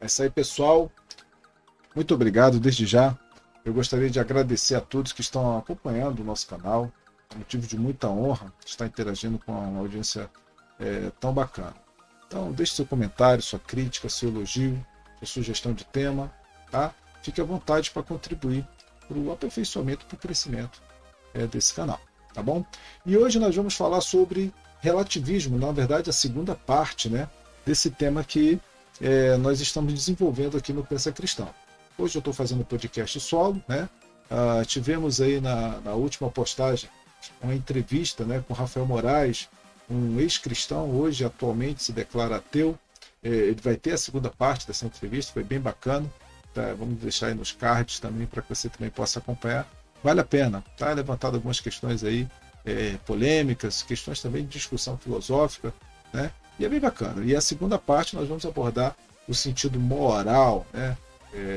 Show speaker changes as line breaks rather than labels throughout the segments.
É isso aí, pessoal. Muito obrigado desde já. Eu gostaria de agradecer a todos que estão acompanhando o nosso canal. É motivo de muita honra estar interagindo com uma audiência tão bacana. Então, deixe seu comentário, sua crítica, seu elogio, sua sugestão de tema, tá? Fique à vontade para contribuir para o aperfeiçoamento, para o crescimento desse canal, tá bom? E hoje nós vamos falar sobre relativismo, na verdade a segunda parte, né, desse tema que nós estamos desenvolvendo aqui no Pensa Cristão. Hoje eu estou fazendo podcast solo, né? Tivemos aí na última postagem uma entrevista, né, com Rafael Moraes, um ex-cristão, hoje atualmente se declara ateu. Ele vai ter a segunda parte dessa entrevista, foi bem bacana. Tá? Vamos deixar aí nos cards também para que você também possa acompanhar. Vale a pena, tá? Levantado algumas questões aí polêmicas, questões também de discussão filosófica, né? E é bem bacana. E a segunda parte nós vamos abordar o sentido moral, né?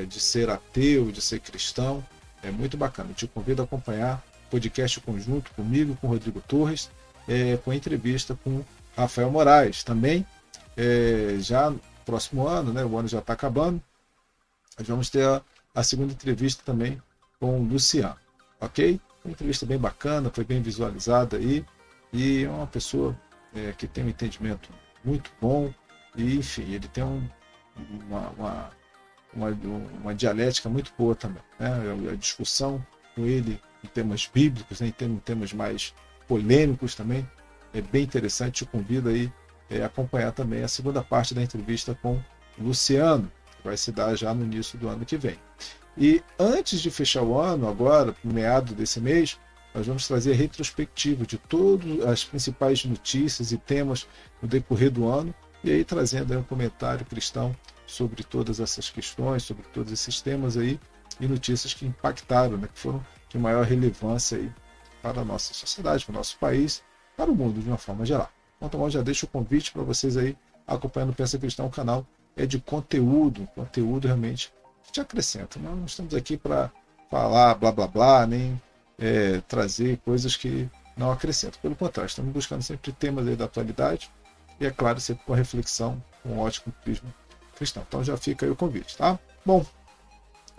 De ser ateu, de ser cristão. É muito bacana. Eu te convido a acompanhar o podcast conjunto comigo, com o Rodrigo Torres, com a entrevista com Rafael Moraes. Também, já no próximo ano, né? O ano já está acabando, nós vamos ter a segunda entrevista também com o Luciano, ok? Uma entrevista bem bacana, foi bem visualizada aí, e é uma pessoa que tem um entendimento muito bom, e enfim, ele tem uma dialética muito boa também, né? A discussão com ele em temas bíblicos, né? Em temas mais polêmicos também, é bem interessante. Te convido aí a acompanhar também a segunda parte da entrevista com o Luciano, que vai se dar já no início do ano que vem. E antes de fechar o ano, agora, no meado desse mês, nós vamos trazer a retrospectiva de todas as principais notícias e temas no decorrer do ano, e aí trazendo aí um comentário cristão sobre todas essas questões, sobre todos esses temas aí, e notícias que impactaram, né, que foram de maior relevância aí para a nossa sociedade, para o nosso país, para o mundo de uma forma geral. Então, já deixo o convite para vocês aí acompanhando o Pensa Cristão, o canal de conteúdo realmente que te acrescenta. Nós não estamos aqui para falar blá blá blá, nem trazer coisas que não acrescentam. Pelo contrário, estamos buscando sempre temas aí da atualidade e, é claro, sempre com a reflexão, com um ótimo prisma cristão. Então já fica aí o convite, tá? Bom,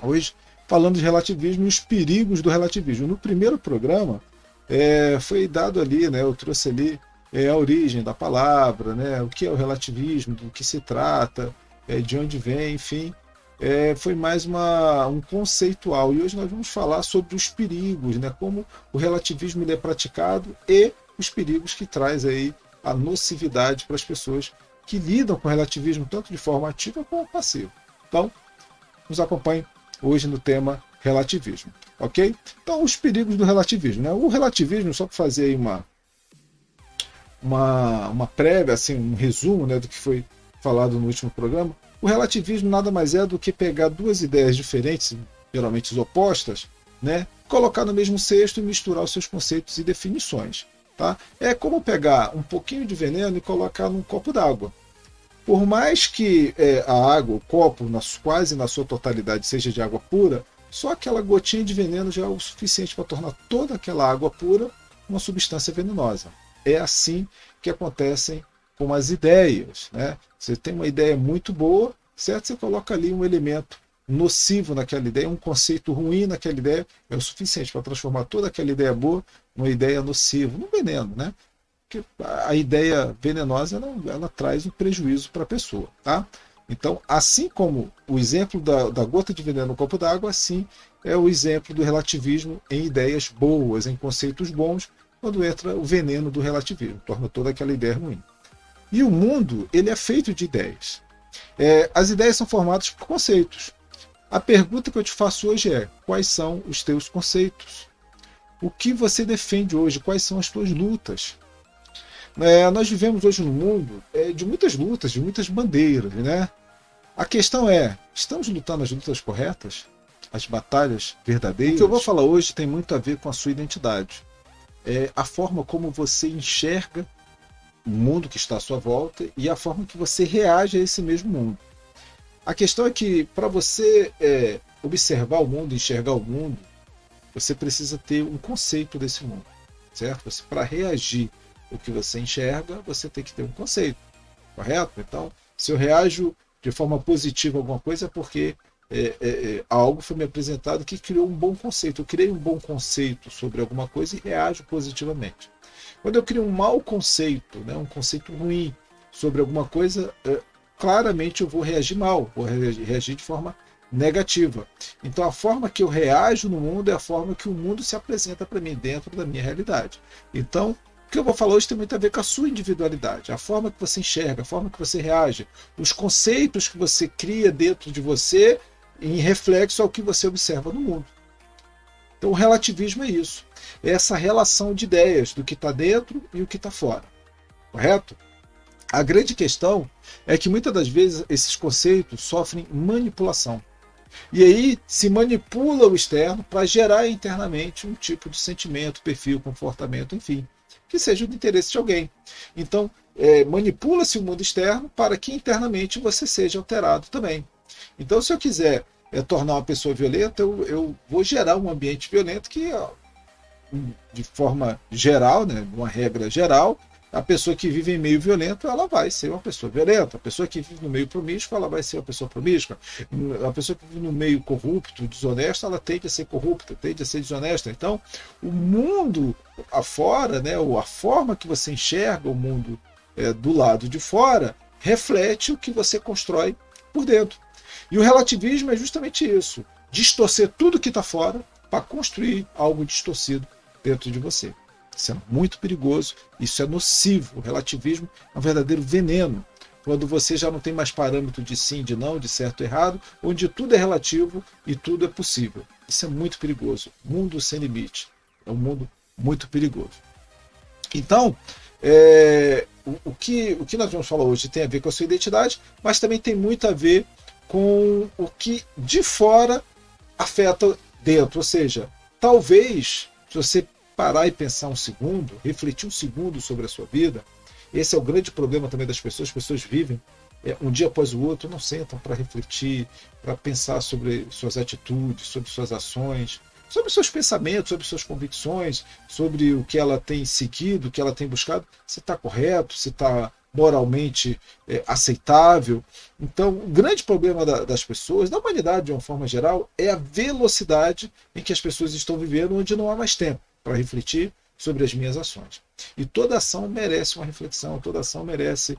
hoje falando de relativismo e os perigos do relativismo. No primeiro programa foi dado ali, né, eu trouxe ali a origem da palavra, né, o que é o relativismo, do que se trata, de onde vem, enfim. Foi mais um conceitual. E hoje nós vamos falar sobre os perigos, né, como o relativismo ele é praticado e os perigos que traz aí a nocividade para as pessoas que lidam com o relativismo tanto de forma ativa como passiva. Então, nos acompanhe hoje no tema relativismo, ok? Então, os perigos do relativismo, né? O relativismo, só para fazer aí uma prévia, assim, um resumo, né, do que foi falado no último programa, o relativismo nada mais é do que pegar duas ideias diferentes, geralmente opostas, né, colocar no mesmo cesto e misturar os seus conceitos e definições. Tá? É como pegar um pouquinho de veneno e colocar num copo d'água. Por mais que a água, o copo, quase na sua totalidade, seja de água pura, só aquela gotinha de veneno já é o suficiente para tornar toda aquela água pura uma substância venenosa. É assim que acontecem com as ideias. Né? Você tem uma ideia muito boa, certo? Você coloca ali um elemento nocivo naquela ideia, um conceito ruim naquela ideia, é o suficiente para transformar toda aquela ideia boa numa ideia nociva, num veneno, né? Porque a ideia venenosa ela traz um prejuízo para a pessoa, tá? Então, assim como o exemplo da gota de veneno no copo d'água, assim é o exemplo do relativismo em ideias boas, em conceitos bons, quando entra o veneno do relativismo, torna toda aquela ideia ruim. E o mundo ele é feito de ideias. As ideias são formadas por conceitos. A pergunta que eu te faço hoje é: quais são os teus conceitos? O que você defende hoje? Quais são as tuas lutas? Nós vivemos hoje no mundo de muitas lutas, de muitas bandeiras, né? A questão é: estamos lutando as lutas corretas? As batalhas verdadeiras? O que eu vou falar hoje tem muito a ver com a sua identidade. A forma como você enxerga o mundo que está à sua volta e a forma que você reage a esse mesmo mundo. A questão é que, para você observar o mundo, enxergar o mundo, você precisa ter um conceito desse mundo, certo? Para reagir ao que você enxerga, você tem que ter um conceito, correto? Então, se eu reajo de forma positiva alguma coisa, é porque algo foi me apresentado que criou um bom conceito. Eu criei um bom conceito sobre alguma coisa e reajo positivamente. Quando eu crio um mau conceito, né, um conceito ruim sobre alguma coisa, claramente eu vou reagir mal, vou reagir de forma negativa. Então a forma que eu reajo no mundo é a forma que o mundo se apresenta para mim dentro da minha realidade. Então, o que eu vou falar hoje tem muito a ver com a sua individualidade, a forma que você enxerga, a forma que você reage, os conceitos que você cria dentro de você em reflexo ao que você observa no mundo. Então o relativismo é isso, é essa relação de ideias do que está dentro e o que está fora, correto? A grande questão é que muitas das vezes esses conceitos sofrem manipulação. E aí se manipula o externo para gerar internamente um tipo de sentimento, perfil, comportamento, enfim, que seja do interesse de alguém. Então, manipula-se o mundo externo para que internamente você seja alterado também. Então, se eu quiser tornar uma pessoa violenta, eu vou gerar um ambiente violento que, de forma geral, né, uma regra geral, a pessoa que vive em meio violento, ela vai ser uma pessoa violenta. A pessoa que vive no meio promíscuo, ela vai ser uma pessoa promíscua. A pessoa que vive no meio corrupto, desonesto, ela tende a ser corrupta, tende a ser desonesta. Então, o mundo afora, né, ou a forma que você enxerga o mundo do lado de fora, reflete o que você constrói por dentro. E o relativismo é justamente isso. Distorcer tudo que está fora para construir algo distorcido dentro de você. Isso é muito perigoso, isso é nocivo. O relativismo é um verdadeiro veneno. Quando você já não tem mais parâmetro de sim, de não, de certo e errado, onde tudo é relativo e tudo é possível. Isso é muito perigoso. Mundo sem limite. É um mundo muito perigoso. Então, o que nós vamos falar hoje tem a ver com a sua identidade, mas também tem muito a ver com o que de fora afeta dentro. Ou seja, talvez, se você parar e pensar um segundo, refletir um segundo sobre a sua vida, esse é o grande problema também das pessoas. As pessoas vivem um dia após o outro, não sentam para refletir, para pensar sobre suas atitudes, sobre suas ações, sobre seus pensamentos, sobre suas convicções, sobre o que ela tem seguido, o que ela tem buscado, se está correto, se está moralmente aceitável. Então, o grande problema das pessoas, da humanidade de uma forma geral, é a velocidade em que as pessoas estão vivendo, onde não há mais tempo para refletir sobre as minhas ações. E toda ação merece uma reflexão, toda ação merece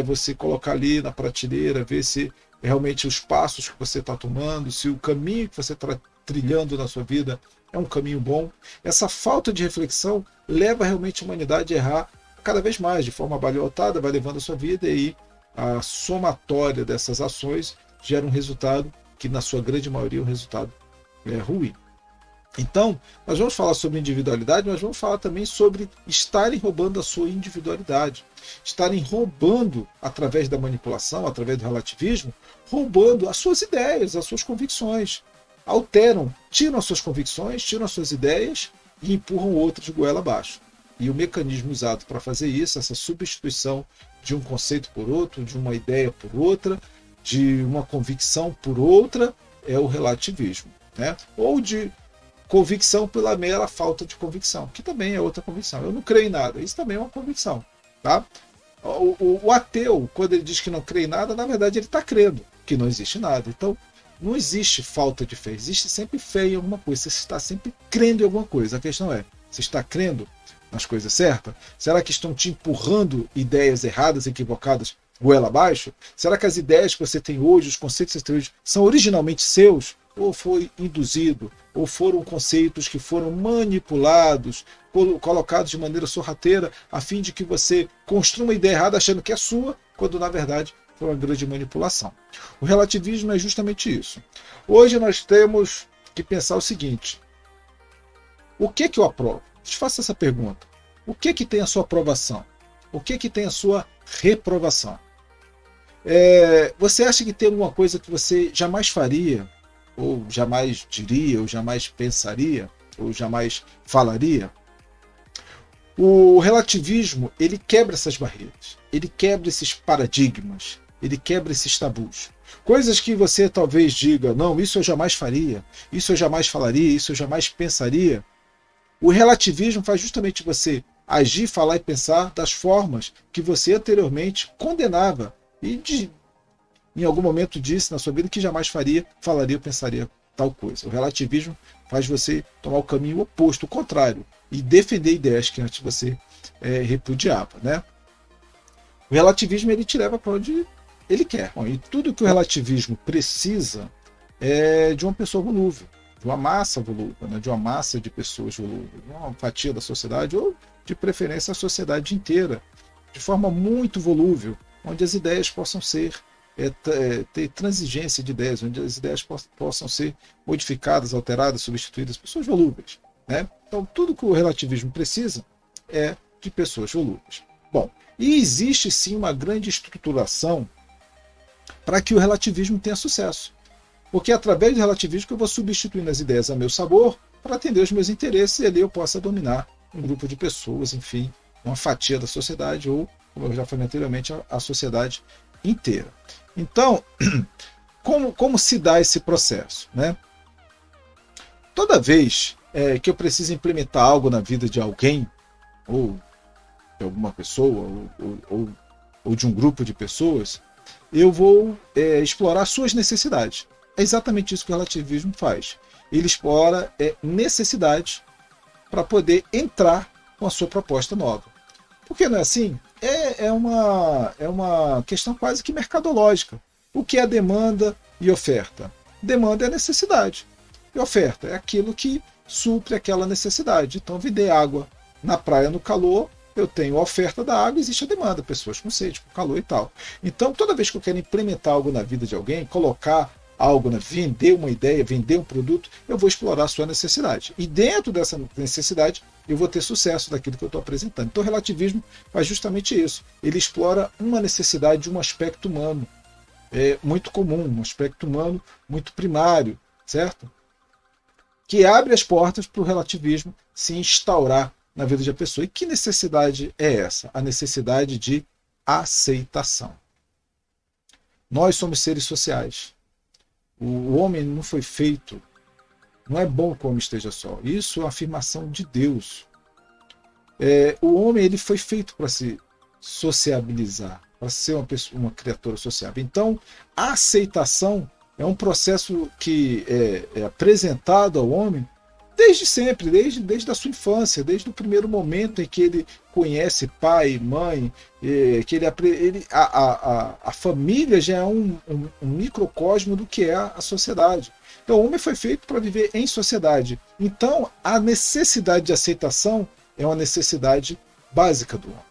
você colocar ali na prateleira, ver se realmente os passos que você está tomando, se o caminho que você está trilhando na sua vida é um caminho bom. Essa falta de reflexão leva realmente a humanidade a errar cada vez mais, de forma abalhotada, vai levando a sua vida, e a somatória dessas ações gera um resultado que, na sua grande maioria, é um resultado ruim. Então, nós vamos falar sobre individualidade, mas vamos falar também sobre estarem roubando a sua individualidade, estarem roubando, através da manipulação, através do relativismo, roubando as suas ideias, as suas convicções. Alteram, tiram as suas convicções, tiram as suas ideias e empurram outras de goela abaixo. E o mecanismo usado para fazer isso, essa substituição de um conceito por outro, de uma ideia por outra, de uma convicção por outra, é o relativismo, né? Ou de convicção pela mera falta de convicção, que também é outra convicção. Eu não creio em nada, isso também é uma convicção. Tá? O ateu, quando ele diz que não crê em nada, na verdade ele está crendo que não existe nada. Então, não existe falta de fé, existe sempre fé em alguma coisa, você está sempre crendo em alguma coisa. A questão é, você está crendo nas coisas certas? Será que estão te empurrando ideias erradas, equivocadas, goela abaixo? Será que as ideias que você tem hoje, os conceitos que você tem hoje, são originalmente seus? Ou foi induzido? Ou foram conceitos que foram manipulados, colocados de maneira sorrateira, a fim de que você construa uma ideia errada achando que é sua, quando na verdade foi uma grande manipulação. O relativismo é justamente isso. Hoje nós temos que pensar o seguinte: o que eu aprovo? Te faço essa pergunta. O que tem a sua aprovação? O que tem a sua reprovação? Você acha que tem alguma coisa que você jamais faria, ou jamais diria, ou jamais pensaria, ou jamais falaria? O relativismo, ele quebra essas barreiras, ele quebra esses paradigmas, ele quebra esses tabus. Coisas que você talvez diga, não, isso eu jamais faria, isso eu jamais falaria, isso eu jamais pensaria. O relativismo faz justamente você agir, falar e pensar das formas que você anteriormente condenava e em algum momento disse na sua vida que jamais falaria ou pensaria tal coisa. O relativismo faz você tomar o caminho oposto, o contrário, e defender ideias que antes você repudiava, né? O relativismo ele te leva para onde ele quer. Bom, e tudo que o relativismo precisa é de uma pessoa volúvel, de uma massa volúvel, né? De uma massa de pessoas volúveis, uma fatia da sociedade, ou de preferência a sociedade inteira, de forma muito volúvel, onde as ideias possam ser ter transigência de ideias, onde as ideias possam ser modificadas, alteradas, substituídas, pessoas volúveis, né? Então, tudo que o relativismo precisa é de pessoas volúveis. Bom, e existe sim uma grande estruturação para que o relativismo tenha sucesso. Porque é através do relativismo que eu vou substituindo as ideias a meu sabor para atender os meus interesses e ali eu possa dominar um grupo de pessoas, enfim, uma fatia da sociedade ou, como eu já falei anteriormente, a sociedade inteira. Então, como se dá esse processo, né? Toda vez que eu preciso implementar algo na vida de alguém, ou de alguma pessoa, ou de um grupo de pessoas, eu vou explorar suas necessidades. É exatamente isso que o relativismo faz. Ele explora necessidades para poder entrar com a sua proposta nova. Por que não é assim? É uma questão quase que mercadológica. O que é demanda e oferta? Demanda é necessidade. E oferta é aquilo que supre aquela necessidade. Então, vender água na praia no calor, eu tenho a oferta da água, existe a demanda, pessoas com sede, com calor e tal. Então, toda vez que eu quero implementar algo na vida de alguém, colocar algo, vender uma ideia, vender um produto, eu vou explorar a sua necessidade. E dentro dessa necessidade, eu vou ter sucesso daquilo que eu estou apresentando. Então, o relativismo faz justamente isso. Ele explora uma necessidade de um aspecto humano muito comum, um aspecto humano muito primário, certo? Que abre as portas para o relativismo se instaurar na vida da pessoa. E que necessidade é essa? A necessidade de aceitação. Nós somos seres sociais. O homem não foi feito, não é bom que o homem esteja só. Isso é uma afirmação de Deus. O homem ele foi feito para se sociabilizar, para ser uma criatura sociável. Então, a aceitação é um processo que é apresentado ao homem desde sempre, desde a sua infância, desde o primeiro momento em que ele conhece pai, mãe, que a família já é um microcosmo do que é a sociedade. Então, o homem foi feito para viver em sociedade. Então, a necessidade de aceitação é uma necessidade básica do homem.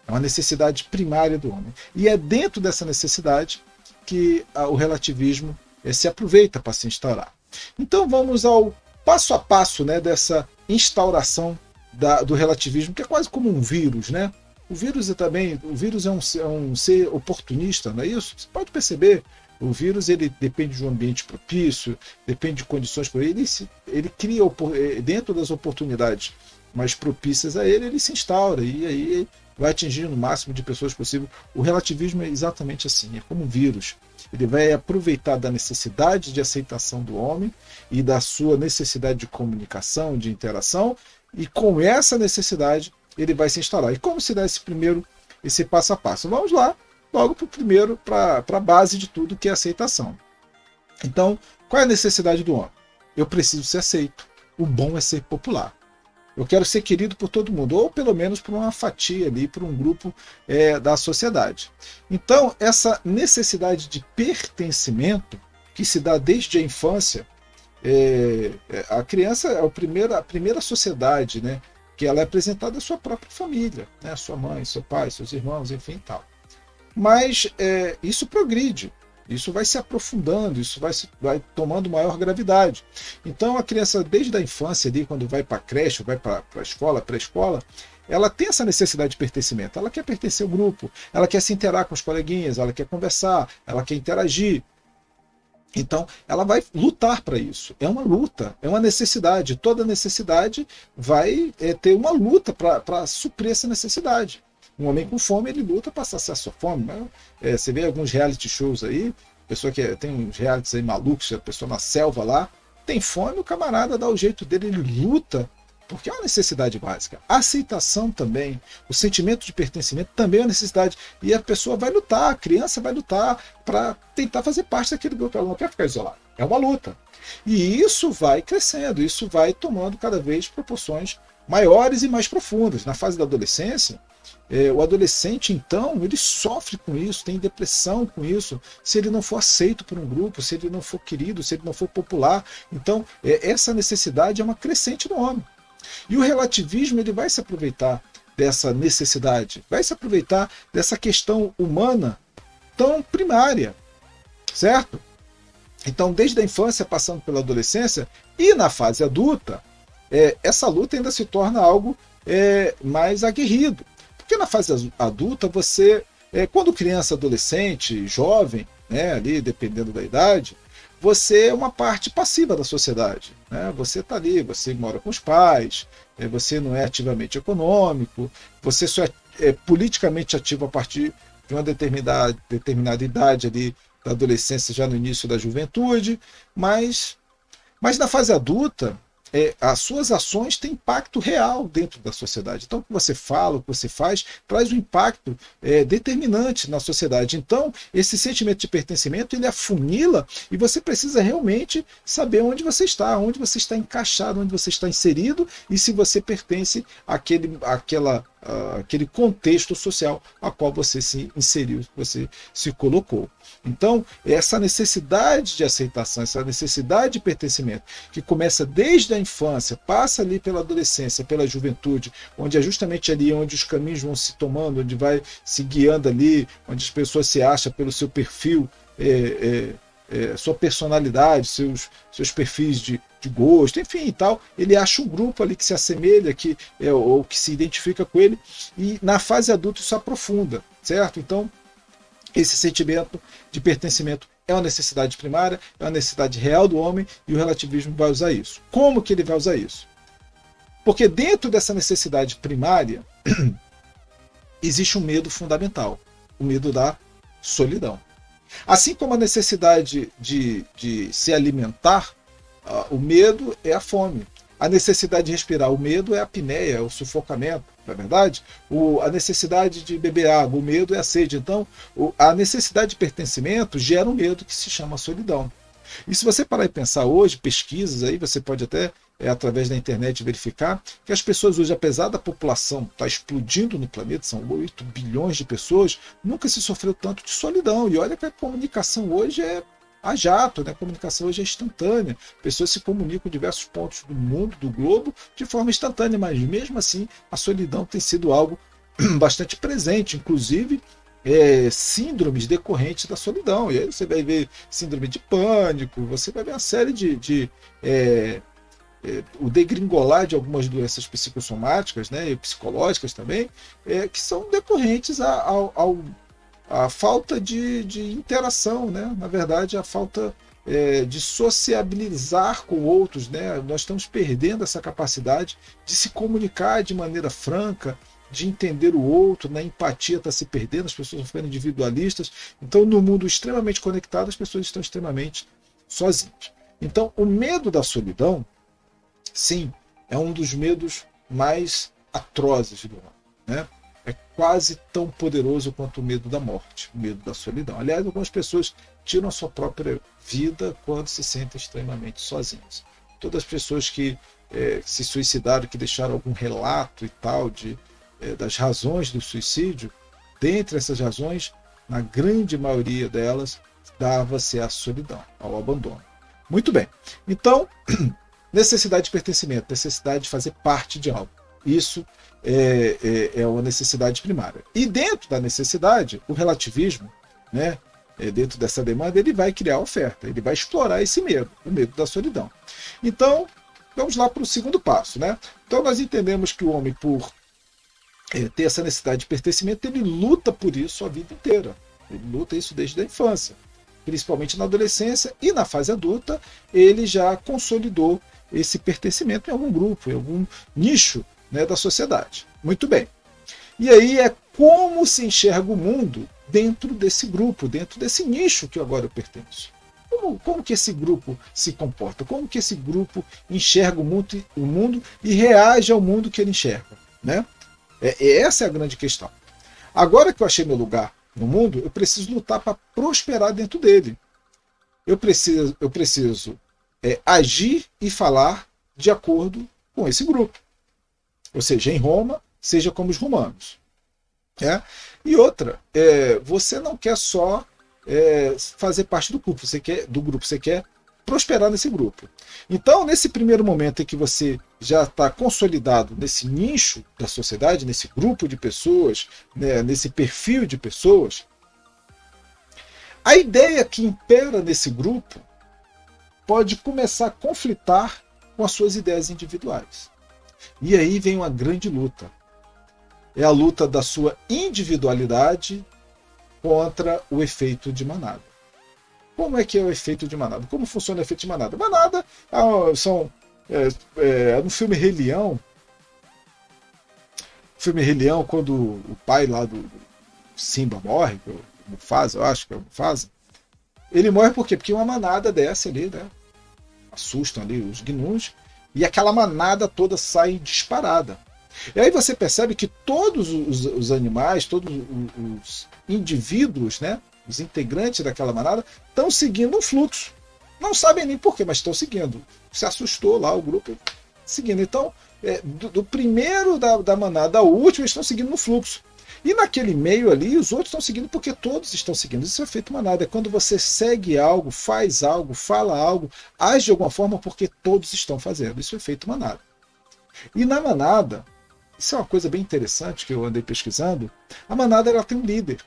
É uma necessidade primária do homem. E é dentro dessa necessidade que o relativismo se aproveita para se instaurar. Então, vamos ao passo a passo, né, dessa instauração do relativismo, que é quase como um vírus, né? O vírus é um ser oportunista, não é isso? Você pode perceber, o vírus ele depende de um ambiente propício, depende de condições por ele cria dentro das oportunidades mais propícias a ele se instaura e aí vai atingir o máximo de pessoas possível. O relativismo é exatamente assim, é como um vírus. Ele vai aproveitar da necessidade de aceitação do homem e da sua necessidade de comunicação, de interação, e com essa necessidade ele vai se instalar. E como se dá esse passo a passo? Vamos lá, logo para a base de tudo, que é a aceitação. Então, qual é a necessidade do homem? Eu preciso ser aceito. O bom é ser popular. Eu quero ser querido por todo mundo, ou pelo menos por uma fatia ali, por um grupo da sociedade. Então, essa necessidade de pertencimento, que se dá desde a infância, a criança é a primeira sociedade, né, que ela é apresentada à sua própria família, né, a sua mãe, seu pai, seus irmãos, enfim, tal. Mas isso progride. Isso vai se aprofundando, isso vai tomando maior gravidade. Então a criança, desde a infância, ali, quando vai para a creche, vai para a escola, pré-escola, ela tem essa necessidade de pertencimento. Ela quer pertencer ao grupo, ela quer se interar com os coleguinhas, ela quer conversar, ela quer interagir. Então ela vai lutar para isso. É uma luta, é uma necessidade. Toda necessidade vai ter uma luta para suprir essa necessidade. Um homem com fome, ele luta para saciar sua fome. Né? Você vê alguns reality shows aí, pessoa que tem uns realities aí malucos, a pessoa na selva lá, tem fome, o camarada dá o jeito dele, ele luta porque é uma necessidade básica. A aceitação também, o sentimento de pertencimento também é uma necessidade. E a pessoa vai lutar, a criança vai lutar para tentar fazer parte daquele grupo. Ela não quer ficar isolada. É uma luta. E isso vai crescendo, isso vai tomando cada vez proporções maiores e mais profundas. Na fase da adolescência, o adolescente, então, ele sofre com isso, tem depressão com isso, se ele não for aceito por um grupo, se ele não for querido, se ele não for popular. Então, essa necessidade é uma crescente no homem. E o relativismo ele vai se aproveitar dessa necessidade, vai se aproveitar dessa questão humana tão primária, certo? Então, desde a infância, passando pela adolescência e na fase adulta, essa luta ainda se torna algo mais aguerrido. Porque na fase adulta, você, quando criança, adolescente, jovem, né, ali, dependendo da idade, você é uma parte passiva da sociedade. Né? Você está ali, você mora com os pais, você não é ativamente econômico, você só é politicamente ativo a partir de uma determinada idade ali, da adolescência, já no início da juventude, mas na fase adulta, as suas ações têm impacto real dentro da sociedade. Então, o que você fala, o que você faz, traz um impacto determinante na sociedade. Então, esse sentimento de pertencimento, ele afunila e você precisa realmente saber onde você está encaixado, onde você está inserido e se você pertence àquele contexto social a qual você se inseriu, você se colocou. Então, essa necessidade de aceitação, essa necessidade de pertencimento, que começa desde a infância, passa ali pela adolescência, pela juventude, onde é justamente ali onde os caminhos vão se tomando, onde vai se guiando ali, onde as pessoas se acham pelo seu perfil, sua personalidade, seus perfis de gosto, enfim e tal, ele acha um grupo ali que se assemelha, ou que se identifica com ele, e na fase adulta isso aprofunda, certo? Então, esse sentimento de pertencimento é uma necessidade primária, é uma necessidade real do homem, e o relativismo vai usar isso. Como que ele vai usar isso? Porque dentro dessa necessidade primária existe um medo fundamental, o medo da solidão. Assim como a necessidade de se alimentar, o medo é a fome. A necessidade de respirar, o medo é a apneia, é o sufocamento, não é verdade? A necessidade de beber água, o medo é a sede. Então, a necessidade de pertencimento gera um medo que se chama solidão. E se você parar e pensar hoje, pesquisas aí, você pode até, através da internet, verificar que as pessoas hoje, apesar da população estar explodindo no planeta, são 8 bilhões de pessoas, nunca se sofreu tanto de solidão. E olha que a comunicação hoje é a jato, né? A comunicação hoje é instantânea. Pessoas se comunicam em diversos pontos do mundo, do globo, de forma instantânea, mas mesmo assim a solidão tem sido algo bastante presente, inclusive síndromes decorrentes da solidão. E aí você vai ver síndrome de pânico, você vai ver uma série o degringolar de algumas doenças psicossomáticas, né, e psicológicas também, que são decorrentes a falta de interação, né? Na verdade, a falta de sociabilizar com outros, né? Nós estamos perdendo essa capacidade de se comunicar de maneira franca, de entender o outro, né? A empatia está se perdendo, as pessoas estão ficando individualistas. Então, no mundo extremamente conectado, as pessoas estão extremamente sozinhas. Então, o medo da solidão, sim, é um dos medos mais atrozes do homem, né? É quase tão poderoso quanto o medo da morte, o medo da solidão. Aliás, algumas pessoas tiram a sua própria vida quando se sentem extremamente sozinhas. Todas as pessoas que se suicidaram, que deixaram algum relato e tal das razões do suicídio, dentre essas razões, na grande maioria delas, dava-se a solidão, ao abandono. Muito bem. Então, necessidade de pertencimento, necessidade de fazer parte de algo. Isso é uma necessidade primária. E dentro da necessidade, o relativismo, né, dentro dessa demanda, ele vai criar a oferta, ele vai explorar esse medo, o medo da solidão. Então, vamos lá para o segundo passo. Né? Então, nós entendemos que o homem, por ter essa necessidade de pertencimento, ele luta por isso a vida inteira. Ele luta isso desde a infância. Principalmente na adolescência e na fase adulta, ele já consolidou esse pertencimento em algum grupo, em algum nicho, né, da sociedade. Muito bem. E aí é como se enxerga o mundo dentro desse grupo, dentro desse nicho que agora eu pertenço. Como que esse grupo se comporta? Como que esse grupo enxerga o mundo e reage ao mundo que ele enxerga? Né? Essa é a grande questão. Agora que eu achei meu lugar no mundo, eu preciso lutar para prosperar dentro dele. Eu preciso agir e falar de acordo com esse grupo. Ou seja, em Roma, seja como os romanos. E outra, você não quer só fazer parte do grupo, você quer prosperar nesse grupo. Então, nesse primeiro momento em que você já está consolidado nesse nicho da sociedade, nesse grupo de pessoas, né, nesse perfil de pessoas, a ideia que impera nesse grupo pode começar a conflitar com as suas ideias individuais. E aí vem uma grande luta. É a luta da sua individualidade contra o efeito de manada. Como é que é o efeito de manada? Como funciona o efeito de manada? Manada no filme Rei Leão, quando o pai lá do Simba morre, o Mufasa, eu acho que é o Mufasa, ele morre por quê? Porque uma manada desce ali, né? Assustam ali os gnuns, e aquela manada toda sai disparada. E aí você percebe que todos os animais, todos os indivíduos, né, os integrantes daquela manada, estão seguindo um fluxo. Não sabem nem porquê, mas estão seguindo. Se assustou lá o grupo seguindo. Então, do primeiro da manada ao último, eles estão seguindo no fluxo. E naquele meio ali, os outros estão seguindo porque todos estão seguindo. Isso é feito manada. É quando você segue algo, faz algo, fala algo, age de alguma forma porque todos estão fazendo. Isso é feito manada. E na manada, isso é uma coisa bem interessante que eu andei pesquisando, a manada ela tem um líder.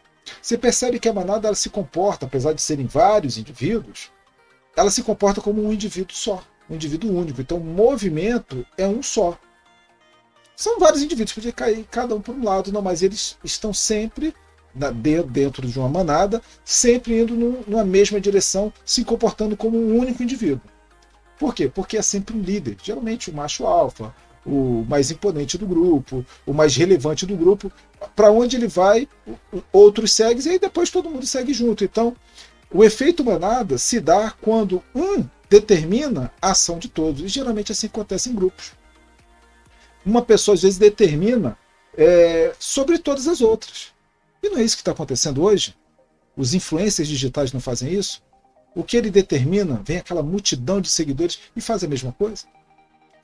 Você percebe que a manada ela se comporta, apesar de serem vários indivíduos, ela se comporta como um indivíduo só, um indivíduo único. Então o movimento é um só. São vários indivíduos, podia cair cada um por um lado, não, mas eles estão sempre dentro de uma manada, sempre indo numa mesma direção, se comportando como um único indivíduo. Por quê? Porque é sempre um líder, geralmente o macho alfa, o mais imponente do grupo, o mais relevante do grupo. Para onde ele vai, outros seguem, e aí depois todo mundo segue junto. Então, o efeito manada se dá quando um determina a ação de todos, e geralmente assim acontece em grupos. Uma pessoa às vezes determina sobre todas as outras. E não é isso que está acontecendo hoje? Os influencers digitais não fazem isso? O que ele determina, vem aquela multidão de seguidores e faz a mesma coisa?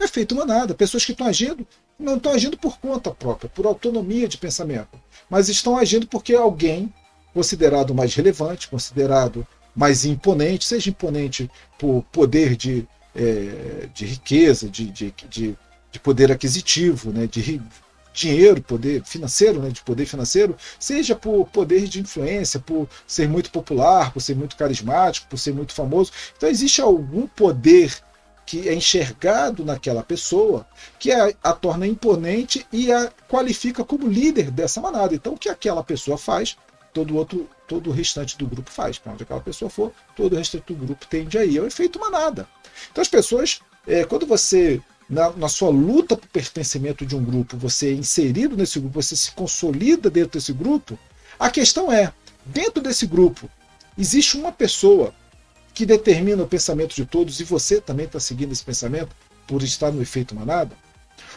É feito manada. Pessoas que estão agindo, não estão agindo por conta própria, por autonomia de pensamento, mas estão agindo porque alguém considerado mais relevante, considerado mais imponente, seja imponente por poder de riqueza, de poder aquisitivo, né, de dinheiro, poder financeiro, né, de poder financeiro, seja por poder de influência, por ser muito popular, por ser muito carismático, por ser muito famoso. Então existe algum poder que é enxergado naquela pessoa que a torna imponente e a qualifica como líder dessa manada. Então o que aquela pessoa faz, todo o restante do grupo faz. Para onde aquela pessoa for, todo o restante do grupo tende a ir. É o efeito manada. Então as pessoas, quando você na sua luta por pertencimento de um grupo, você é inserido nesse grupo, você se consolida dentro desse grupo, a questão é, dentro desse grupo, existe uma pessoa que determina o pensamento de todos e você também está seguindo esse pensamento por estar no efeito manada?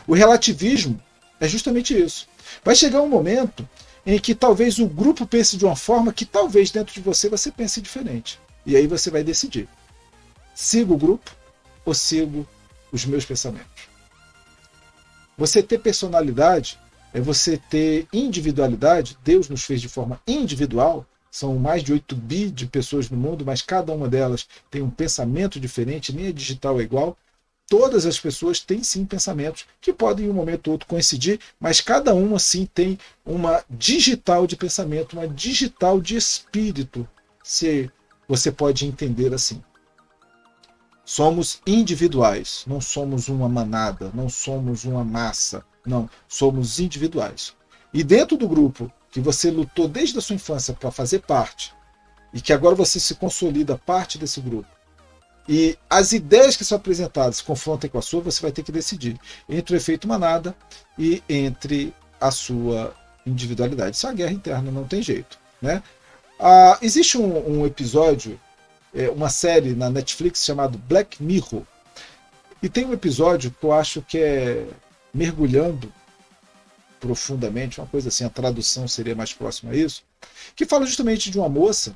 O relativismo é justamente isso. Vai chegar um momento em que talvez o grupo pense de uma forma que talvez dentro de você pense diferente. E aí você vai decidir. Sigo o grupo ou sigo os meus pensamentos? Você ter personalidade é você ter individualidade. Deus nos fez de forma individual. São mais de 8 bi de pessoas no mundo, mas cada uma delas tem um pensamento diferente, nem a digital é igual. Todas as pessoas têm sim pensamentos que podem em um momento ou outro coincidir, mas cada uma sim tem uma digital de pensamento, uma digital de espírito, se você pode entender assim. Somos individuais, não somos uma manada, não somos uma massa, não, somos individuais. E dentro do grupo que você lutou desde a sua infância para fazer parte, e que agora você se consolida parte desse grupo, e as ideias que são apresentadas se confrontem com a sua, você vai ter que decidir entre o efeito manada e entre a sua individualidade. Isso é uma guerra interna, não tem jeito. Né? Existe um episódio uma série na Netflix chamada Black Mirror. E tem um episódio que eu acho que é mergulhando profundamente, uma coisa assim, a tradução seria mais próxima a isso, que fala justamente de uma moça,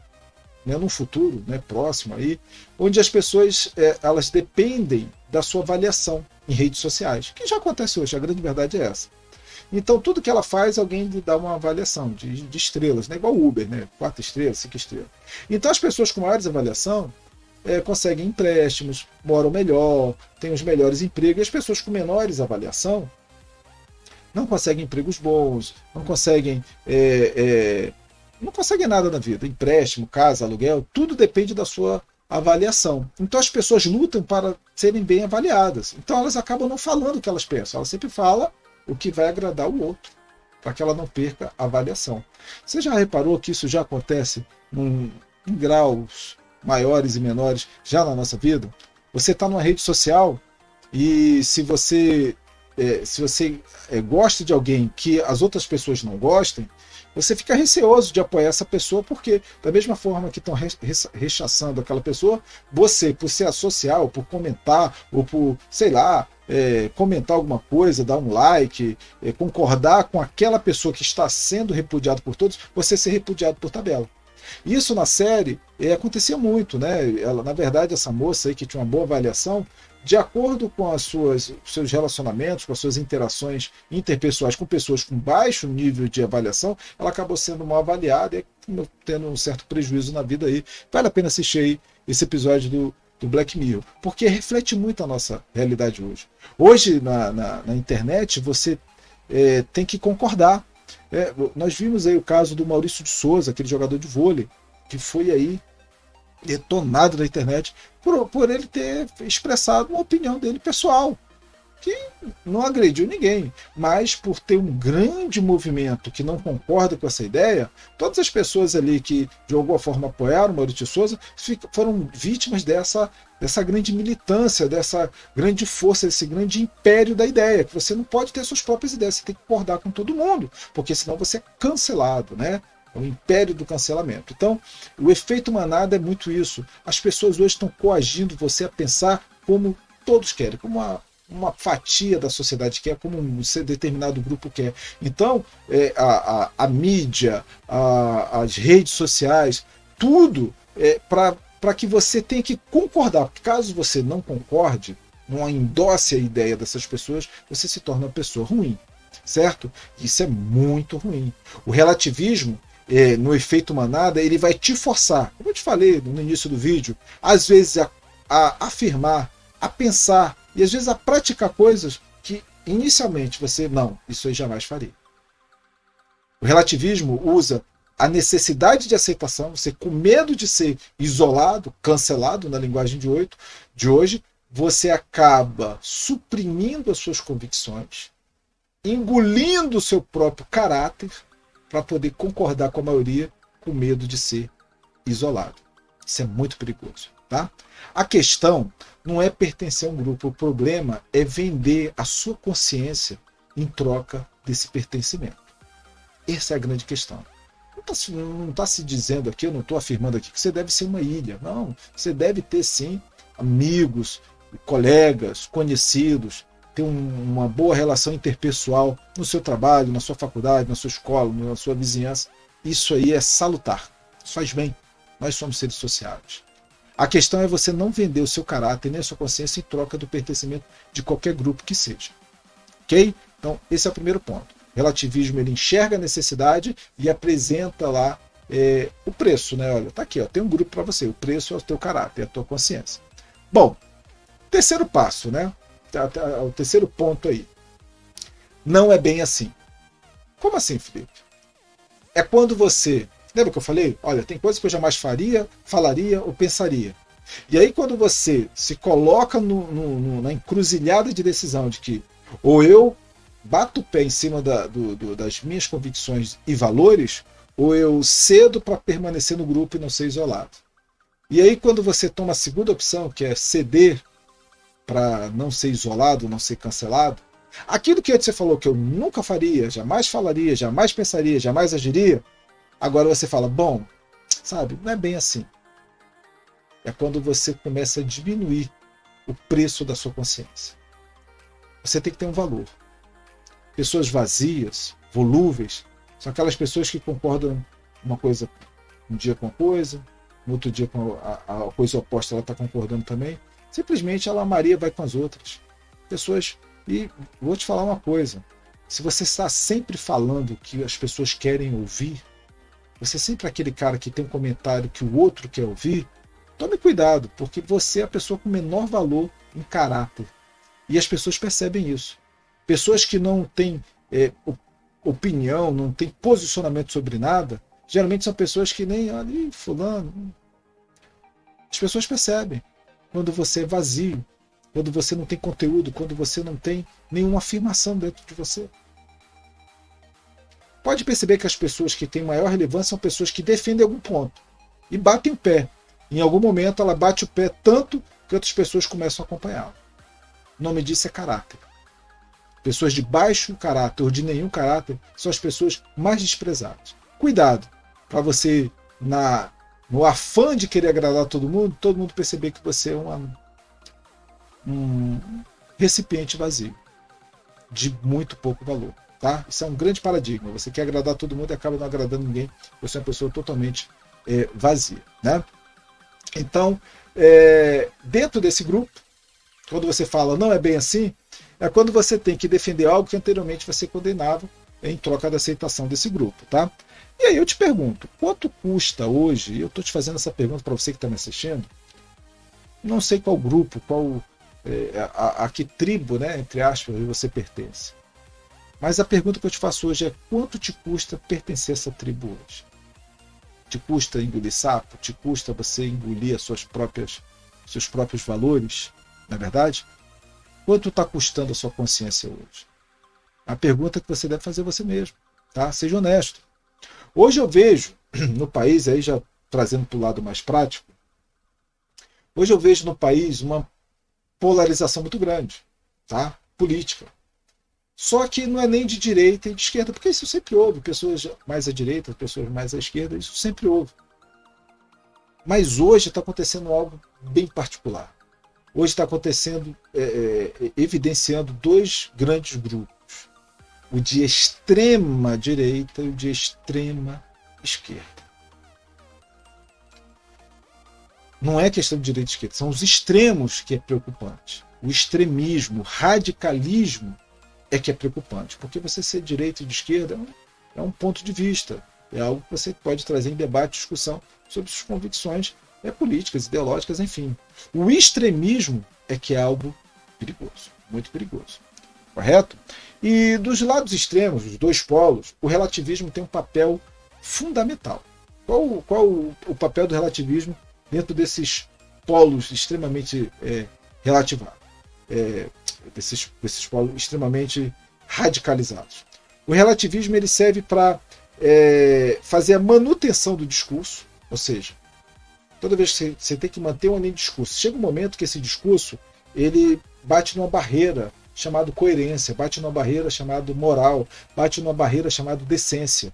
né, num futuro, né, próximo aí, onde as pessoas elas dependem da sua avaliação em redes sociais, que já acontece hoje, a grande verdade é essa. Então, tudo que ela faz, alguém lhe dá uma avaliação de estrelas, né? Igual o Uber, né? 4 estrelas, 5 estrelas. Então, as pessoas com maiores avaliação conseguem empréstimos, moram melhor, têm os melhores empregos, e as pessoas com menores avaliação não conseguem empregos bons, não conseguem nada na vida. Empréstimo, casa, aluguel, tudo depende da sua avaliação. Então, as pessoas lutam para serem bem avaliadas. Então, elas acabam não falando o que elas pensam, elas sempre falam o que vai agradar o outro, para que ela não perca a avaliação. Você já reparou que isso já acontece em graus maiores e menores já na nossa vida? Você está numa rede social e se você gosta de alguém que as outras pessoas não gostem, você fica receoso de apoiar essa pessoa, porque da mesma forma que estão rechaçando aquela pessoa, você, por ser associar, ou por comentar, ou por, sei lá, comentar alguma coisa, dar um like, concordar com aquela pessoa que está sendo repudiada por todos, você ser repudiado por tabela. Isso na série acontecia muito, né? Ela, na verdade, essa moça aí que tinha uma boa avaliação, de acordo com seus relacionamentos, com as suas interações interpessoais com pessoas com baixo nível de avaliação, ela acabou sendo mal avaliada e tendo um certo prejuízo na vida aí. Vale a pena assistir aí esse episódio do Black Mirror, porque reflete muito a nossa realidade hoje. Hoje, na internet, você tem que concordar. Nós vimos aí o caso do Maurício de Souza, aquele jogador de vôlei, que foi aí detonado na internet por ele ter expressado uma opinião dele pessoal, que não agrediu ninguém, mas por ter um grande movimento que não concorda com essa ideia, todas as pessoas ali que de alguma forma apoiaram o Maurício de Souza foram vítimas dessa grande militância, dessa grande força, desse grande império da ideia, que você não pode ter suas próprias ideias, você tem que concordar com todo mundo, porque senão você é cancelado, né? É o império do cancelamento. Então, o efeito manada é muito isso. As pessoas hoje estão coagindo você a pensar como todos querem, como uma fatia da sociedade quer, como um determinado grupo quer. Então, a mídia, as redes sociais, tudo para que você tenha que concordar. Porque caso você não concorde, não endosse a ideia dessas pessoas, você se torna uma pessoa ruim. Certo? Isso é muito ruim. O relativismo, no efeito manada, ele vai te forçar, como eu te falei no início do vídeo, às vezes a afirmar, a pensar e às vezes a praticar coisas que inicialmente você, não, isso aí jamais faria. O relativismo usa a necessidade de aceitação, você com medo de ser isolado, cancelado na linguagem de hoje, você acaba suprimindo as suas convicções, engolindo o seu próprio caráter para poder concordar com a maioria, com medo de ser isolado. Isso é muito perigoso, tá? A questão não é pertencer a um grupo, o problema é vender a sua consciência em troca desse pertencimento. Essa é a grande questão. Não está se dizendo aqui, eu não estou afirmando aqui que você deve ser uma ilha. Não, você deve ter sim amigos, colegas, conhecidos, ter uma boa relação interpessoal no seu trabalho, na sua faculdade, na sua escola, na sua vizinhança. Isso aí é salutar. Isso faz bem. Nós somos seres sociáveis. A questão é você não vender o seu caráter nem a sua consciência em troca do pertencimento de qualquer grupo que seja. Ok? Então, esse é o primeiro ponto. O relativismo, ele enxerga a necessidade e apresenta lá o preço, né? Olha, tá aqui, ó, tem um grupo para você. O preço é o teu caráter, é a tua consciência. Bom, terceiro passo, né? O terceiro ponto aí. Não é bem assim. Como assim, Felipe? É quando você... Lembra que eu falei? Olha, tem coisas que eu jamais faria, falaria ou pensaria. E aí quando você se coloca na encruzilhada de decisão de que ou eu bato o pé em cima das minhas convicções e valores, ou eu cedo para permanecer no grupo e não ser isolado. E aí quando você toma a segunda opção, que é ceder para não ser isolado, não ser cancelado, aquilo que você falou que eu nunca faria, jamais falaria, jamais pensaria, jamais agiria, agora você fala, bom, sabe, não é bem assim. é quando você começa a diminuir o preço da sua consciência. Você tem que ter um valor. Pessoas vazias, volúveis, são aquelas pessoas que concordam uma coisa um dia com uma coisa, no outro dia com a coisa oposta ela está concordando também. Simplesmente ela Maria vai com as outras. Pessoas. E vou te falar uma coisa. Se você está sempre falando o que as pessoas querem ouvir, você é sempre aquele cara que tem um comentário que o outro quer ouvir, tome cuidado, porque você é a pessoa com menor valor em caráter. E as pessoas percebem isso. Pessoas que não têm opinião, não têm posicionamento sobre nada, geralmente são pessoas que nem, olha, fulano. As pessoas percebem quando você é vazio, quando você não tem conteúdo, quando você não tem nenhuma afirmação dentro de você. Pode perceber que as pessoas que têm maior relevância são pessoas que defendem algum ponto e batem o pé. Em algum momento ela bate o pé tanto que outras pessoas começam a acompanhá-la. O nome disso é caráter. Pessoas de baixo caráter ou de nenhum caráter são as pessoas mais desprezadas. Cuidado, para você, no afã de querer agradar todo mundo perceber que você é um recipiente vazio, de muito pouco valor. Tá? Isso é um grande paradigma. Você quer agradar todo mundo e acaba não agradando ninguém. Você é uma pessoa totalmente vazia. Né? Então, dentro desse grupo, quando você fala não é bem assim, é quando você tem que defender algo que anteriormente você condenava em troca da aceitação desse grupo. Tá? E aí eu te pergunto, quanto custa hoje, e eu estou te fazendo essa pergunta para você que está me assistindo, não sei qual grupo, a que tribo, né, entre aspas, você pertence. Mas a pergunta que eu te faço hoje é quanto te custa pertencer a essa tribo hoje? Te custa engolir sapo? Te custa você engolir seus próprios valores? Não é verdade? Quanto está custando a sua consciência hoje? A pergunta que você deve fazer você mesmo. Tá? Seja honesto. Hoje eu vejo no país, aí já trazendo para o lado mais prático, hoje eu vejo no país uma polarização muito grande, tá? Política. Só que não é nem de direita e de esquerda, porque isso sempre houve, pessoas mais à direita, pessoas mais à esquerda, isso sempre houve. Mas hoje está acontecendo algo bem particular. Hoje está acontecendo, evidenciando dois grandes grupos. O de extrema direita e o de extrema esquerda. Não é questão de direita e esquerda, são os extremos que é preocupante. O extremismo, o radicalismo é que é preocupante, porque você ser de direita e de esquerda é um ponto de vista, é algo que você pode trazer em debate, discussão sobre suas convicções políticas, ideológicas, enfim. O extremismo é que é algo perigoso, muito perigoso. Correto? E dos lados extremos, dos dois polos, o relativismo tem um papel fundamental. Qual o papel do relativismo dentro desses polos extremamente relativados? Desses polos extremamente radicalizados. O relativismo ele serve para fazer a manutenção do discurso, ou seja, toda vez que você tem que manter um linha de discurso, chega um momento que esse discurso ele bate numa barreira chamada coerência, bate numa barreira chamada moral, bate numa barreira chamada decência.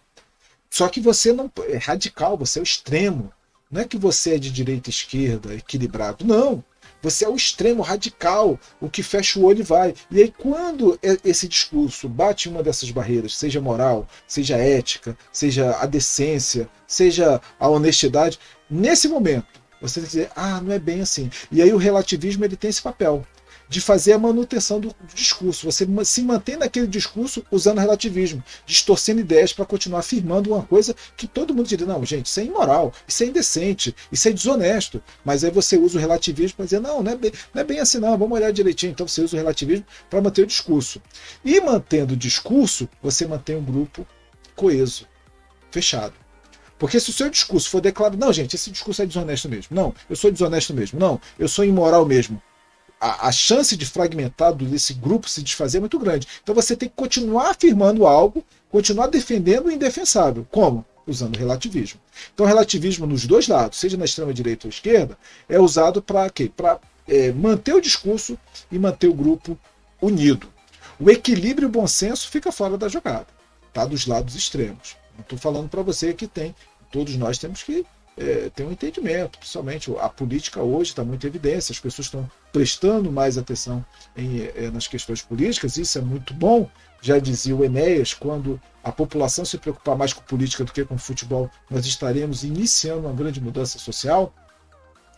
Só que você não é radical, você é o extremo. Não é que você é de direita e esquerda, equilibrado, não. Você é o extremo radical, o que fecha o olho e vai. E aí, quando esse discurso bate em uma dessas barreiras, seja moral, seja ética, seja a decência, seja a honestidade, nesse momento, você tem que dizer, não é bem assim. E aí o relativismo ele tem esse papel de fazer a manutenção do discurso. Você se mantém naquele discurso usando relativismo, distorcendo ideias para continuar afirmando uma coisa que todo mundo diria, não, gente, isso é imoral, isso é indecente, isso é desonesto. Mas aí você usa o relativismo para dizer, não é bem assim não, vamos olhar direitinho. Então você usa o relativismo para manter o discurso. E mantendo o discurso, você mantém um grupo coeso, fechado. Porque se o seu discurso for declarado, não, gente, esse discurso é desonesto mesmo, não, eu sou desonesto mesmo, não, eu sou imoral mesmo, a chance de fragmentado desse grupo se desfazer é muito grande. Então você tem que continuar afirmando algo, continuar defendendo o indefensável. Como? Usando relativismo. Então o relativismo nos dois lados, seja na extrema direita ou esquerda, é usado para quê? Para manter o discurso e manter o grupo unido. O equilíbrio e o bom senso fica fora da jogada, tá? Dos lados extremos. Não estou falando para você que todos nós temos que tem um entendimento, principalmente a política hoje está muito em evidência, as pessoas estão prestando mais atenção nas questões políticas, isso é muito bom. Já dizia o Enéas, quando a população se preocupar mais com política do que com futebol, nós estaremos iniciando uma grande mudança social.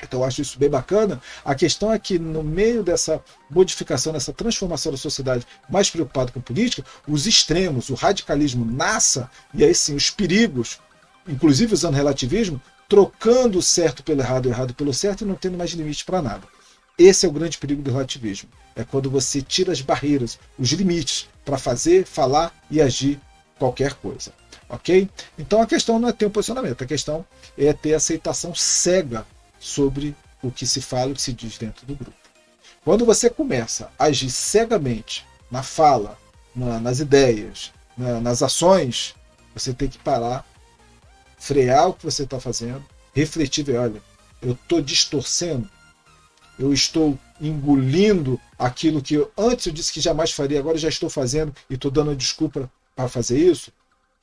Então eu acho isso bem bacana. A questão é que no meio dessa modificação, dessa transformação da sociedade mais preocupada com política, os extremos, o radicalismo nasça, e aí sim os perigos, inclusive usando relativismo, trocando o certo pelo errado, o errado pelo certo e não tendo mais limite para nada. Esse é o grande perigo do relativismo. É quando você tira as barreiras, os limites para fazer, falar e agir qualquer coisa. Ok? Então a questão não é ter um posicionamento, a questão é ter aceitação cega sobre o que se fala e o que se diz dentro do grupo. Quando você começa a agir cegamente na fala, nas ideias, nas ações, você tem que parar, frear o que você está fazendo, refletir e ver, olha, eu estou distorcendo, eu estou engolindo aquilo que antes eu disse que jamais faria, agora eu já estou fazendo e estou dando desculpa para fazer isso.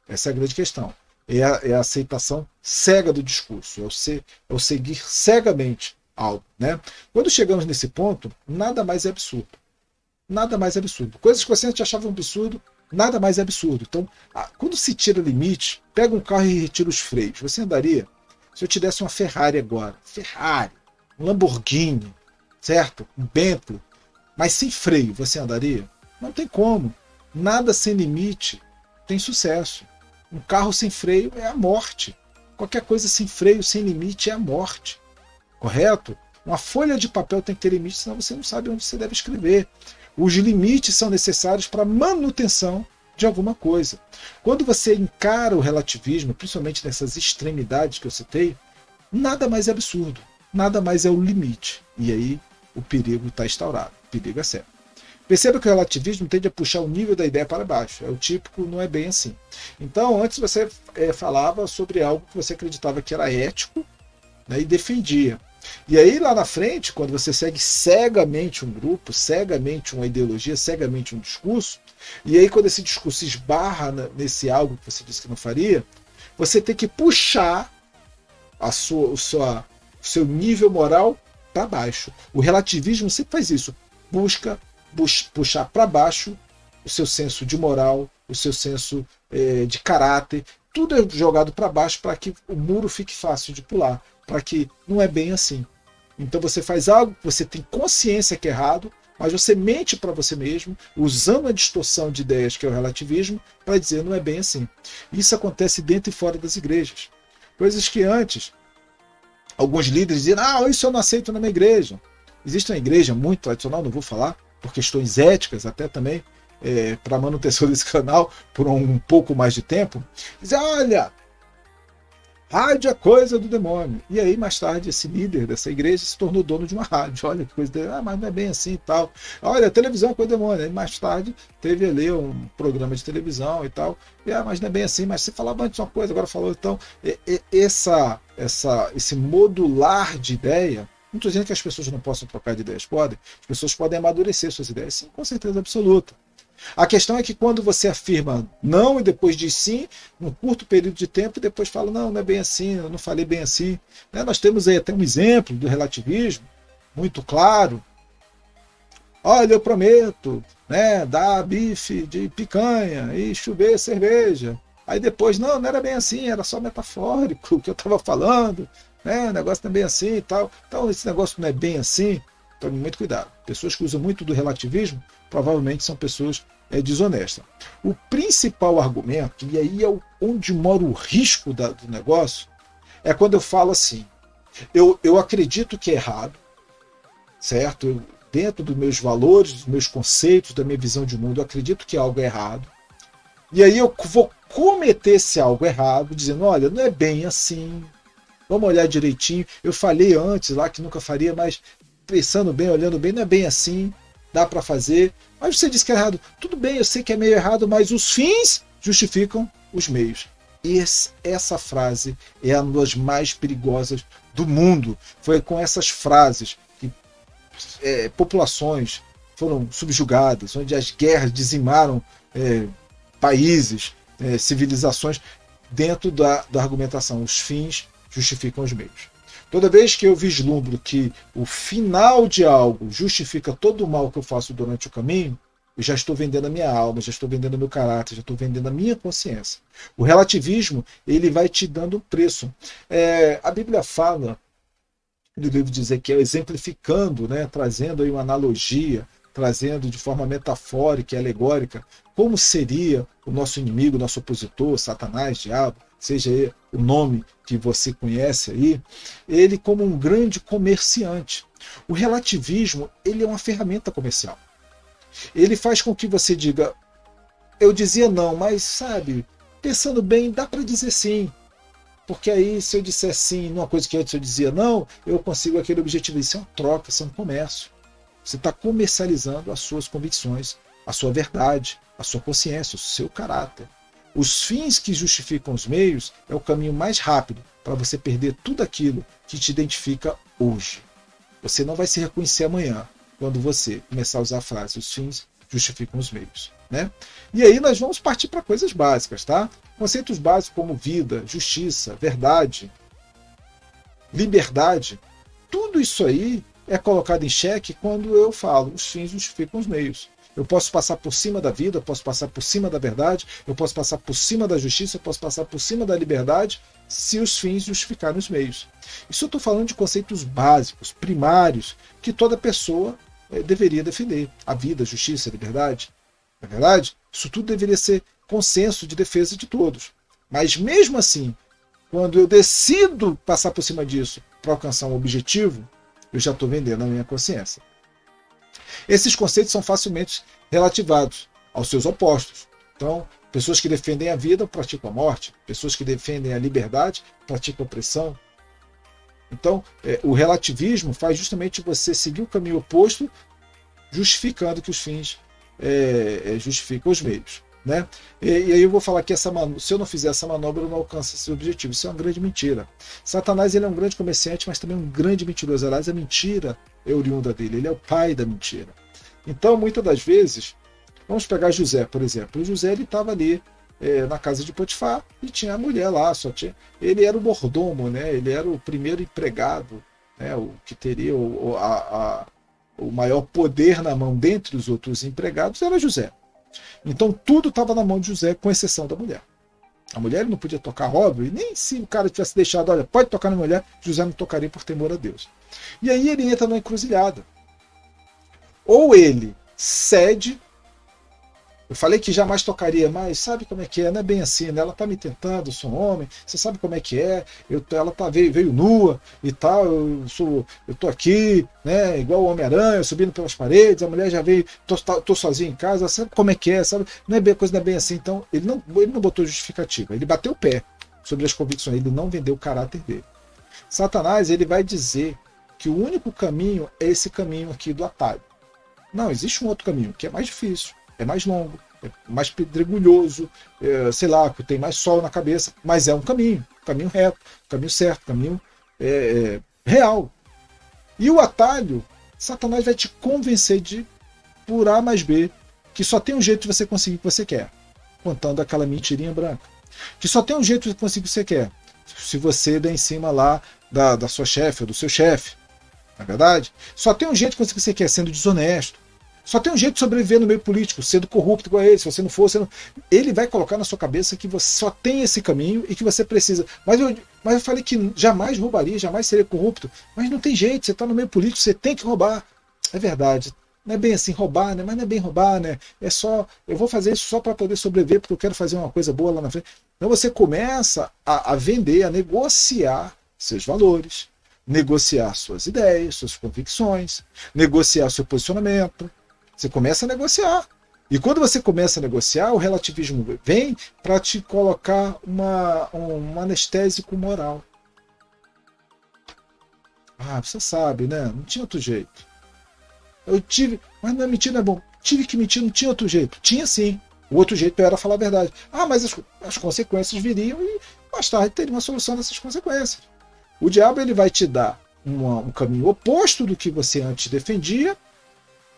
Essa é a grande questão. É a aceitação cega do discurso, é o seguir cegamente algo. Né? Quando chegamos nesse ponto, nada mais é absurdo. Nada mais é absurdo. Coisas que você antes achava um absurdo, nada mais é absurdo. Então, quando se tira limite, pega um carro e retira os freios. Você andaria? Se eu te desse uma Ferrari agora, um Lamborghini, certo? Um Bentley, mas sem freio, você andaria? Não tem como. Nada sem limite tem sucesso. Um carro sem freio é a morte. Qualquer coisa sem freio, sem limite, é a morte. Correto? Uma folha de papel tem que ter limite, senão você não sabe onde você deve escrever. Os limites são necessários para a manutenção de alguma coisa. Quando você encara o relativismo, principalmente nessas extremidades que eu citei, nada mais é absurdo. Nada mais é o limite. E aí o perigo está instaurado. O perigo é sério. Perceba que o relativismo tende a puxar o nível da ideia para baixo. É o típico, não é bem assim. Então, antes você falava sobre algo que você acreditava que era ético, né, e defendia. E aí, lá na frente, quando você segue cegamente um grupo, cegamente uma ideologia, cegamente um discurso, e aí quando esse discurso esbarra nesse algo que você disse que não faria, você tem que puxar o seu nível moral para baixo. O relativismo sempre faz isso. Busca puxar para baixo o seu senso de moral, o seu senso de caráter, tudo é jogado para baixo para que o muro fique fácil de pular, para que não é bem assim. Então você faz algo que você tem consciência que é errado, mas você mente para você mesmo, usando a distorção de ideias que é o relativismo, para dizer não é bem assim. Isso acontece dentro e fora das igrejas. Coisas que antes alguns líderes diziam, isso eu não aceito na minha igreja. Existe uma igreja muito tradicional, não vou falar, por questões éticas, até também para a manutenção desse canal por um pouco mais de tempo, dizer, olha, rádio é coisa do demônio. E aí, mais tarde, esse líder dessa igreja se tornou dono de uma rádio. Olha que coisa dele, mas não é bem assim e tal. Olha, a televisão é coisa do demônio. Aí, mais tarde, teve ali um programa de televisão e tal. Mas não é bem assim, mas você falava antes uma coisa, agora falou. Então, esse modular de ideia. Não estou dizendo que as pessoas não possam trocar de ideias, podem. As pessoas podem amadurecer suas ideias, sim, com certeza absoluta. A questão é que quando você afirma não e depois diz sim, num curto período de tempo, e depois fala, não é bem assim, eu não falei bem assim. Nós temos aí até um exemplo do relativismo, muito claro. Olha, eu prometo, dar bife de picanha e chover cerveja. Aí depois, não era bem assim, era só metafórico o que eu estava falando. O negócio não é bem assim e tal. Então, esse negócio não é bem assim. Tome muito cuidado. Pessoas que usam muito do relativismo provavelmente são pessoas desonestas. O principal argumento, e aí é onde mora o risco do negócio, é quando eu falo assim, eu acredito que é errado, certo? Dentro dos meus valores, dos meus conceitos, da minha visão de mundo, eu acredito que algo é errado. E aí eu vou cometer esse algo errado, dizendo, olha, não é bem assim, vamos olhar direitinho. Eu falei antes lá que nunca faria, mas pensando bem, olhando bem, não é bem assim, dá para fazer. Mas você disse que é errado. Tudo bem, eu sei que é meio errado, mas os fins justificam os meios. Essa frase é uma das mais perigosas do mundo. Foi com essas frases que populações foram subjugadas, onde as guerras dizimaram países, civilizações, dentro da argumentação. Os fins justificam os meios. Toda vez que eu vislumbro que o final de algo justifica todo o mal que eu faço durante o caminho, eu já estou vendendo a minha alma, já estou vendendo o meu caráter, já estou vendendo a minha consciência. O relativismo, ele vai te dando um preço. A Bíblia fala, no livro de Ezequiel, exemplificando, né, trazendo aí uma analogia, trazendo de forma metafórica e alegórica, como seria o nosso inimigo, nosso opositor, Satanás, diabo, seja o nome que você conhece aí, ele como um grande comerciante. O relativismo, ele é uma ferramenta comercial. Ele faz com que você diga, eu dizia não, mas sabe, pensando bem, dá para dizer sim. Porque aí, se eu disser sim numa coisa que antes eu dizia não, eu consigo aquele objetivo. Isso é uma troca, isso é um comércio. Você está comercializando as suas convicções, a sua verdade, a sua consciência, o seu caráter. Os fins que justificam os meios é o caminho mais rápido para você perder tudo aquilo que te identifica hoje. Você não vai se reconhecer amanhã, quando você começar a usar a frase, os fins justificam os meios. Né? E aí nós vamos partir para coisas básicas, tá? Conceitos básicos como vida, justiça, verdade, liberdade, tudo isso aí é colocado em xeque quando eu falo, os fins justificam os meios. Eu posso passar por cima da vida, eu posso passar por cima da verdade, eu posso passar por cima da justiça, eu posso passar por cima da liberdade, se os fins justificarem os meios. Isso eu estou falando de conceitos básicos, primários, que toda pessoa deveria defender. A vida, a justiça, a liberdade. Na verdade, isso tudo deveria ser consenso de defesa de todos. Mas mesmo assim, quando eu decido passar por cima disso para alcançar um objetivo, eu já estou vendendo a minha consciência. Esses conceitos são facilmente relativados aos seus opostos. Então, pessoas que defendem a vida praticam a morte, pessoas que defendem a liberdade praticam a opressão. Então, o relativismo faz justamente você seguir o caminho oposto, justificando que os fins justificam os meios. Né? E aí eu vou falar que se eu não fizer essa manobra, eu não alcanço esse objetivo. Isso é uma grande mentira. Satanás, ele é um grande comerciante, mas também um grande mentiroso. Aliás, a mentira é oriunda dele. Ele é o pai da mentira. Então, muitas das vezes, vamos pegar José, por exemplo. O José, ele estava ali na casa de Potifar e tinha a mulher lá. Ele era o mordomo, né? Ele era o primeiro empregado, né? O que teria o maior poder na mão dentre os outros empregados era José. Então tudo estava na mão de José, com exceção da mulher. A mulher não podia tocar, óbvio, e nem se o cara tivesse deixado, olha, pode tocar na mulher, José não tocaria por temor a Deus. E aí ele entra numa encruzilhada. Ou ele cede, eu falei que jamais tocaria, mas sabe como é que é? Não é bem assim, né? Ela está me tentando, eu sou um homem, você sabe como é que é, ela veio nua e tal, eu tô aqui, né? Igual o Homem-Aranha, subindo pelas paredes, a mulher já veio, tô sozinho em casa, sabe como é que é, sabe? A coisa não é bem assim, então ele não botou justificativa, ele bateu o pé sobre as convicções, ele não vendeu o caráter dele. Satanás, ele vai dizer que o único caminho é esse caminho aqui do atalho. Não, existe um outro caminho, que é mais difícil, é mais longo, é mais pedregulhoso, sei lá, tem mais sol na cabeça, mas é um caminho reto, caminho certo, caminho real. E o atalho, Satanás vai te convencer de, por A mais B, que só tem um jeito de você conseguir o que você quer, contando aquela mentirinha branca. Que só tem um jeito de conseguir o que você quer, se você der em cima lá da sua chefe ou do seu chefe, não é verdade? Só tem um jeito de conseguir o que você quer, sendo desonesto. Só tem um jeito de sobreviver no meio político, sendo corrupto igual a ele. Se você não for, ele vai colocar na sua cabeça que você só tem esse caminho e que você precisa. Mas eu falei que jamais roubaria, jamais seria corrupto. Mas não tem jeito, você está no meio político, você tem que roubar. É verdade. Não é bem assim roubar, né? Mas não é bem roubar, né? É só, eu vou fazer isso só para poder sobreviver, porque eu quero fazer uma coisa boa lá na frente. Então você começa a vender, a negociar seus valores, negociar suas ideias, suas convicções, negociar seu posicionamento. Você começa a negociar. E quando você começa a negociar, o relativismo vem para te colocar um anestésico moral. Ah, você sabe, né? Não tinha outro jeito. Eu tive, mas não é mentir, não é bom. Tive que mentir, não tinha outro jeito. Tinha sim. O outro jeito era falar a verdade. Ah, mas as consequências viriam e mais tarde teria uma solução dessas consequências. O diabo, ele vai te dar um caminho oposto do que você antes defendia.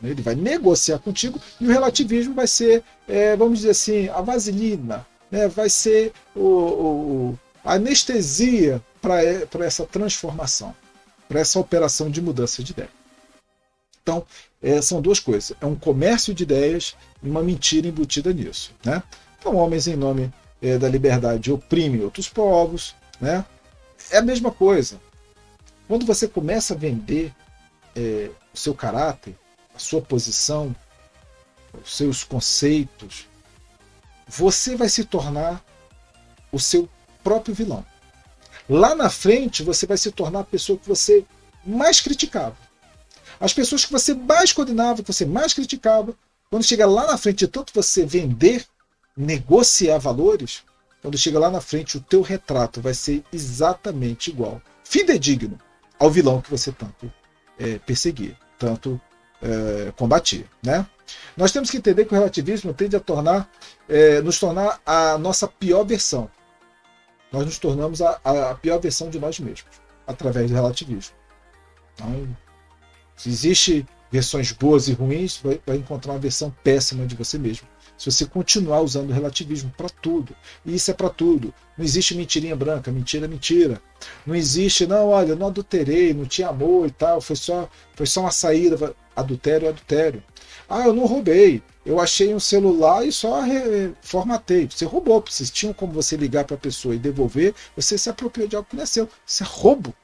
Ele vai negociar contigo e o relativismo vai ser, vamos dizer assim, a vaselina, né? Vai ser a anestesia para essa transformação, para essa operação de mudança de ideia. Então, são duas coisas. É um comércio de ideias e uma mentira embutida nisso. Né? Então, homens em nome da liberdade oprimem outros povos. Né? É a mesma coisa. Quando você começa a vender o seu caráter, a sua posição, os seus conceitos, você vai se tornar o seu próprio vilão. Lá na frente, você vai se tornar a pessoa que você mais criticava. As pessoas que você mais condenava, que você mais criticava, quando chega lá na frente, de tanto você vender, negociar valores, quando chega lá na frente, o teu retrato vai ser exatamente igual, fidedigno ao vilão que você tanto perseguia, tanto combatia. Né? Nós temos que entender que o relativismo tende a nos tornar a nossa pior versão. Nós nos tornamos a pior versão de nós mesmos, através do relativismo. Então, se existe versões boas e ruins, vai encontrar uma versão péssima de você mesmo. Se você continuar usando o relativismo para tudo. E isso é para tudo. Não existe mentirinha branca, mentira é mentira. Não existe, não, olha, eu não adulterei, não tinha amor e tal, foi só uma saída. Adultério é adultério. Ah, eu não roubei. Eu achei um celular e só formatei. Você roubou, vocês tinham como você ligar para a pessoa e devolver, você se apropriou de algo que não é seu. Isso é roubo.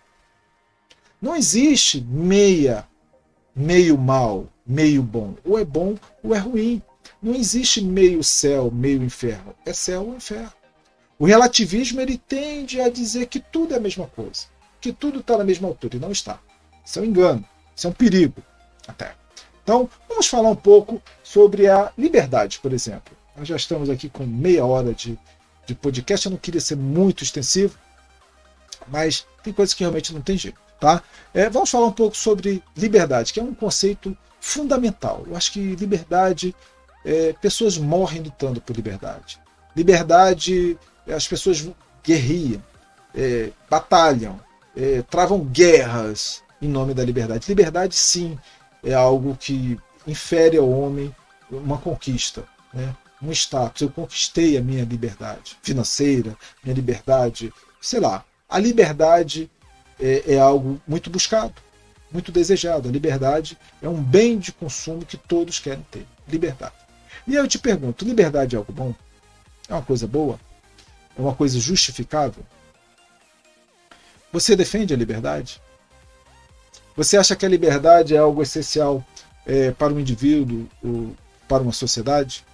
Não existe meio mal, meio bom. Ou é bom ou é ruim. Não existe meio céu, meio inferno. É céu ou inferno. O relativismo ele tende a dizer que tudo é a mesma coisa. Que tudo está na mesma altura. E não está. Isso é um engano. Isso é um perigo. Até. Então, vamos falar um pouco sobre a liberdade, por exemplo. Nós já estamos aqui com meia hora de podcast. Eu não queria ser muito extensivo, mas tem coisas que realmente não tem jeito. Tá? Vamos falar um pouco sobre liberdade, que é um conceito fundamental. Eu acho que liberdade, pessoas morrem lutando por liberdade. Liberdade, as pessoas guerriam, batalham, travam guerras em nome da liberdade. Liberdade, sim, é algo que infere ao homem uma conquista, né? Um status. Eu conquistei a minha liberdade financeira, minha liberdade, sei lá. A liberdade é algo muito buscado, muito desejado. A liberdade é um bem de consumo que todos querem ter. Liberdade. E aí eu te pergunto, liberdade é algo bom? É uma coisa boa? É uma coisa justificável? Você defende a liberdade? Você acha que a liberdade é algo essencial para um indivíduo ou para uma sociedade?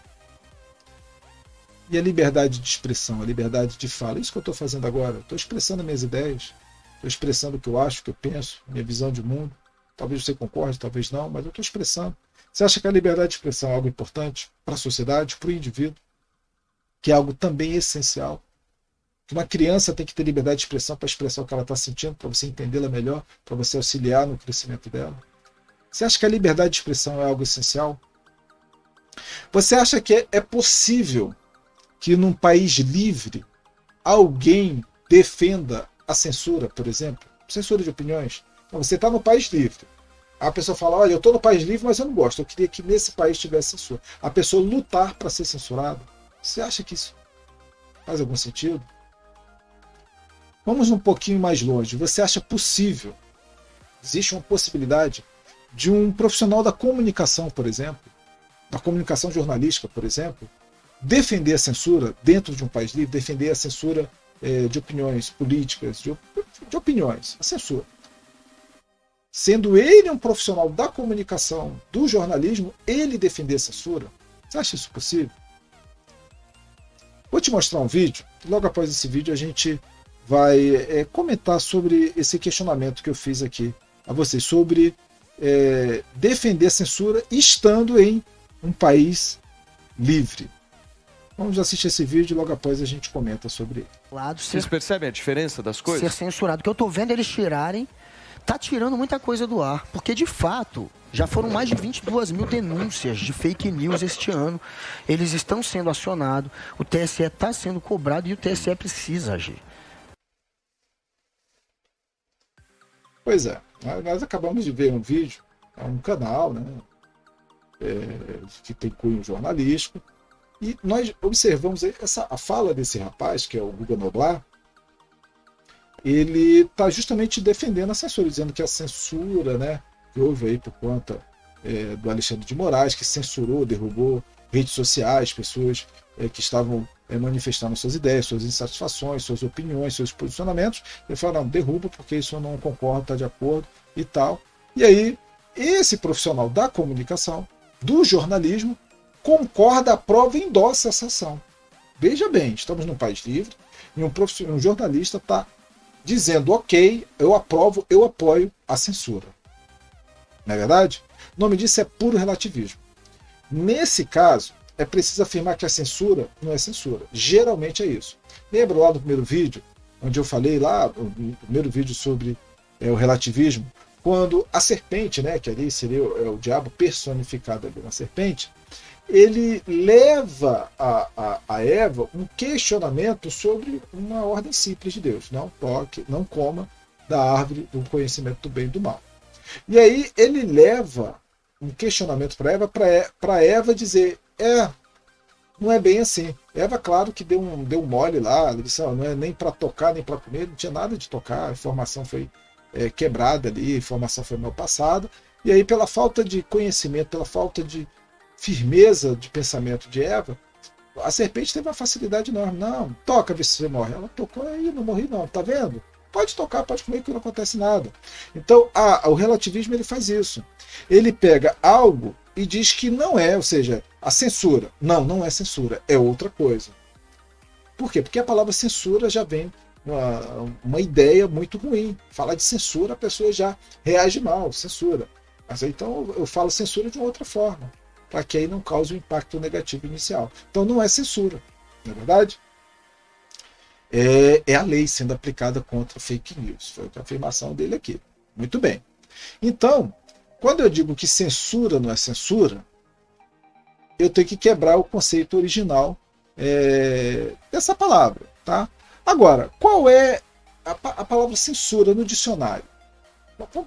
E a liberdade de expressão, a liberdade de fala? Isso que eu estou fazendo agora. Estou expressando minhas ideias. Estou expressando o que eu acho, o que eu penso, minha visão de mundo. Talvez você concorde, talvez não, mas eu estou expressando. Você acha que a liberdade de expressão é algo importante para a sociedade, para o indivíduo? Que é algo também essencial? Que uma criança tem que ter liberdade de expressão para expressar o que ela está sentindo, para você entendê-la melhor, para você auxiliar no crescimento dela? Você acha que a liberdade de expressão é algo essencial? Você acha que é possível que num país livre alguém defenda a censura, por exemplo? Censura de opiniões. Então, você está no país livre. A pessoa fala, olha, eu estou no país livre, mas eu não gosto. Eu queria que nesse país tivesse censura. A pessoa lutar para ser censurada. Você acha que isso faz algum sentido? Vamos um pouquinho mais longe. Você acha possível, existe uma possibilidade de um profissional da comunicação, por exemplo, da comunicação jornalística, por exemplo, defender a censura dentro de um país livre, defender a censura de opiniões políticas, de opiniões, a censura. Sendo ele um profissional da comunicação, do jornalismo, ele defender a censura? Você acha isso possível? Vou te mostrar um vídeo, logo após esse vídeo a gente vai comentar sobre esse questionamento que eu fiz aqui a vocês, sobre defender a censura estando em um país livre. Vamos assistir esse vídeo e logo após a gente comenta sobre ele.
Vocês percebem a diferença das coisas?
Ser censurado. O que eu tô vendo eles tirarem, tá tirando muita coisa do ar. Porque, de fato, já foram mais de 22 mil denúncias de fake news este ano. Eles estão sendo acionados, o TSE está sendo cobrado e o TSE precisa agir.
Pois é, nós acabamos de ver um vídeo, um canal, né, que tem cunho jornalístico, e nós observamos a fala desse rapaz, que é o Guga Noblar, ele está justamente defendendo a censura, dizendo que a censura, né, que houve aí por conta do Alexandre de Moraes, que censurou, derrubou redes sociais, pessoas que estavam manifestando suas ideias, suas insatisfações, suas opiniões, seus posicionamentos. Ele fala, não, derruba porque isso eu não concordo, está de acordo e tal. E aí, esse profissional da comunicação, do jornalismo, concorda, aprova e endossa essa ação. Veja bem, estamos num país livre e um jornalista está dizendo, ok, eu aprovo, eu apoio a censura. Não é verdade? O nome disso é puro relativismo. Nesse caso, é preciso afirmar que a censura não é censura. Geralmente é isso. Lembra lá do primeiro vídeo, onde eu falei lá, no primeiro vídeo sobre o relativismo, quando a serpente, né, que ali seria o diabo personificado ali na serpente, ele leva a Eva um questionamento sobre uma ordem simples de Deus. Não toque, não coma da árvore do conhecimento do bem e do mal. E aí ele leva um questionamento para Eva, para Eva dizer, não é bem assim. Eva, claro que deu um mole lá, ela disse, não é nem para tocar, nem para comer, não tinha nada de tocar, a informação foi quebrada ali, a informação foi mal passada, e aí pela falta de conhecimento, pela falta de firmeza de pensamento de Eva, a serpente teve uma facilidade enorme. Não, toca, vê se você morre. Ela tocou aí, não morri não, tá vendo? Pode tocar, pode comer que não acontece nada. Então, o relativismo ele faz isso. Ele pega algo e diz que não é, ou seja, a censura. Não é censura, é outra coisa. Por quê? Porque a palavra censura já vem uma ideia muito ruim. Falar de censura, a pessoa já reage mal, censura. Mas aí, então eu falo censura de uma outra forma, para que aí não cause um impacto negativo inicial. Então não é censura, não é verdade? É a lei sendo aplicada contra fake news. Foi a afirmação dele aqui. Muito bem. Então, quando eu digo que censura não é censura, eu tenho que quebrar o conceito original dessa palavra. Tá? Agora, qual é a palavra censura no dicionário?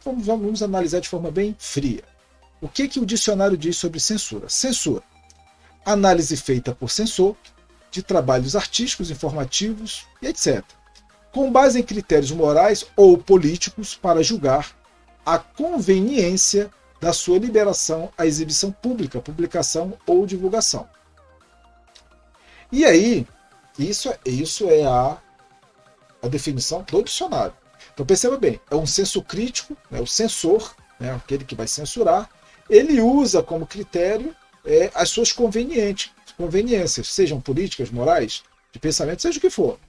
Vamos analisar de forma bem fria. O que o dicionário diz sobre censura? Censura. Análise feita por censor de trabalhos artísticos, informativos e etc. Com base em critérios morais ou políticos para julgar a conveniência da sua liberação à exibição pública, publicação ou divulgação. E aí, isso é a definição do dicionário. Então perceba bem, é um senso crítico, né, o censor, né, aquele que vai censurar, ele usa como critério as suas conveniências, sejam políticas, morais, de pensamento, seja o que for.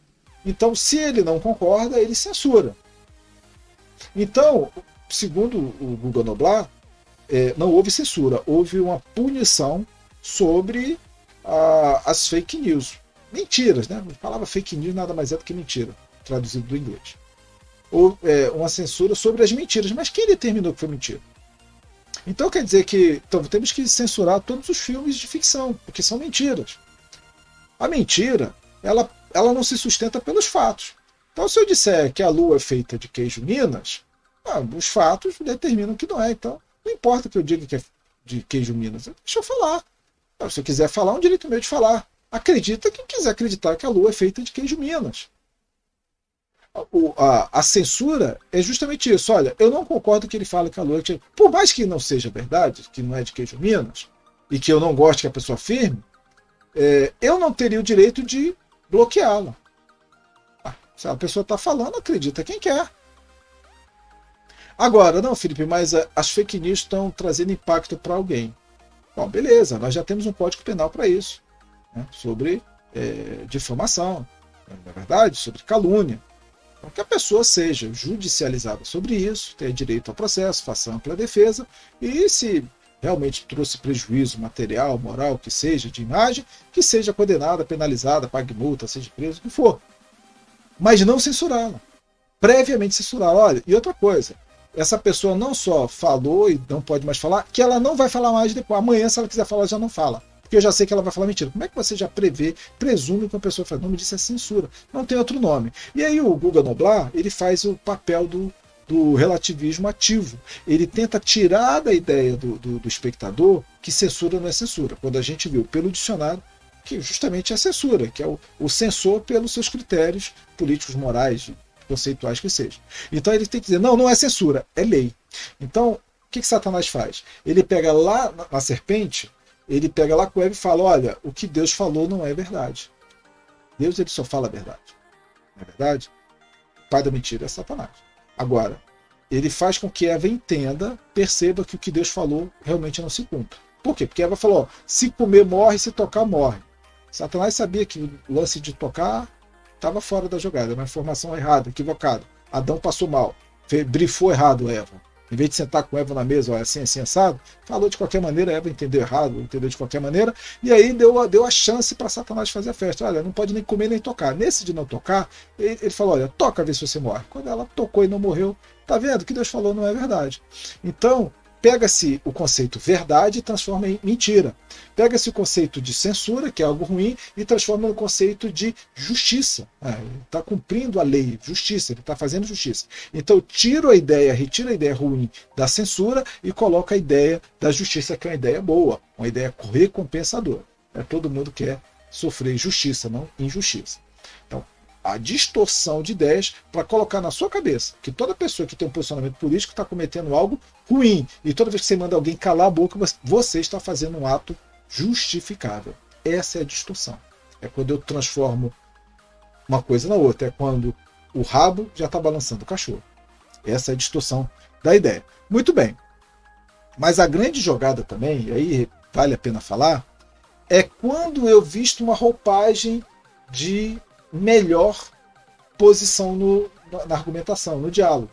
Então, se ele não concorda, ele censura. Então, segundo o Guga Noblat, não houve censura, houve uma punição sobre as fake news. Mentiras, né? A palavra fake news nada mais é do que mentira, traduzido do inglês. Ou uma censura sobre as mentiras. Mas quem determinou que foi mentira? Então quer dizer que temos que censurar todos os filmes de ficção, porque são mentiras. A mentira, ela não se sustenta pelos fatos. Então se eu disser que a Lua é feita de queijo Minas, os fatos determinam que não é. Então não importa que eu diga que é de queijo Minas, deixa eu falar. Se eu quiser falar, é um direito meu de falar. Acredita quem quiser acreditar que a Lua é feita de queijo Minas. A censura é justamente isso. Olha, eu não concordo que ele fale que a Lua é de queijo. Por mais que não seja verdade, que não é de queijo Minas, e que eu não goste que a pessoa afirme, eu não teria o direito de bloqueá-la. Se a pessoa está falando, acredita quem quer. Agora, não, Felipe, mas as fake news estão trazendo impacto para alguém. Bom, beleza, nós já temos um código penal para isso, né, sobre difamação, na verdade, sobre calúnia. Então, que a pessoa seja judicializada sobre isso, tenha direito ao processo, faça ampla defesa, e se realmente trouxe prejuízo material, moral, que seja, de imagem, que seja condenada, penalizada, pague multa, seja preso, o que for. Mas não censurá-la. Previamente censurá-la. Olha, e outra coisa, essa pessoa não só falou e não pode mais falar, que ela não vai falar mais depois. Amanhã, se ela quiser falar, já não fala. Porque eu já sei que ela vai falar mentira. Como é que você já presume que uma pessoa faz? O nome disso é censura. Não tem outro nome. E aí o Guga Noblat, ele faz o papel do relativismo ativo. Ele tenta tirar da ideia do espectador que censura não é censura. Quando a gente viu pelo dicionário que justamente é censura, que é o censor pelos seus critérios políticos, morais, de conceituais que sejam. Então ele tem que dizer, não é censura, é lei. Então, o que Satanás faz? Ele pega lá na serpente, ele pega lá com Eva e fala, olha, o que Deus falou não é verdade. Deus ele só fala a verdade. Não é verdade? O pai da mentira é Satanás. Agora, ele faz com que Eva entenda, perceba que o que Deus falou realmente não se cumpre. Por quê? Porque Eva falou, se comer morre, se tocar morre. Satanás sabia que o lance de tocar estava fora da jogada, uma informação errada, equivocada. Adão passou mal, brifou errado Eva. Em vez de sentar com Eva na mesa, assim, assado, falou de qualquer maneira, Eva entendeu errado, entendeu de qualquer maneira, e aí deu a chance para Satanás fazer a festa. Olha, não pode nem comer nem tocar. Nesse de não tocar, ele falou, olha, toca, vê se você morre. Quando ela tocou e não morreu, tá vendo? O que Deus falou não é verdade. Então, pega-se o conceito verdade e transforma em mentira. Pega-se o conceito de censura, que é algo ruim, e transforma no conceito de justiça. Ele está cumprindo a lei, justiça, ele está fazendo justiça. Então, retira a ideia ruim da censura e coloca a ideia da justiça, que é uma ideia boa, uma ideia recompensadora. Todo mundo quer sofrer justiça, não injustiça. Então, a distorção de ideias para colocar na sua cabeça que toda pessoa que tem um posicionamento político está cometendo algo ruim. E toda vez que você manda alguém calar a boca, você está fazendo um ato justificável. Essa é a distorção. É quando eu transformo uma coisa na outra. É quando o rabo já está balançando o cachorro. Essa é a distorção da ideia. Muito bem. Mas a grande jogada também, e aí vale a pena falar, é quando eu visto uma roupagem de melhor posição na argumentação, no diálogo.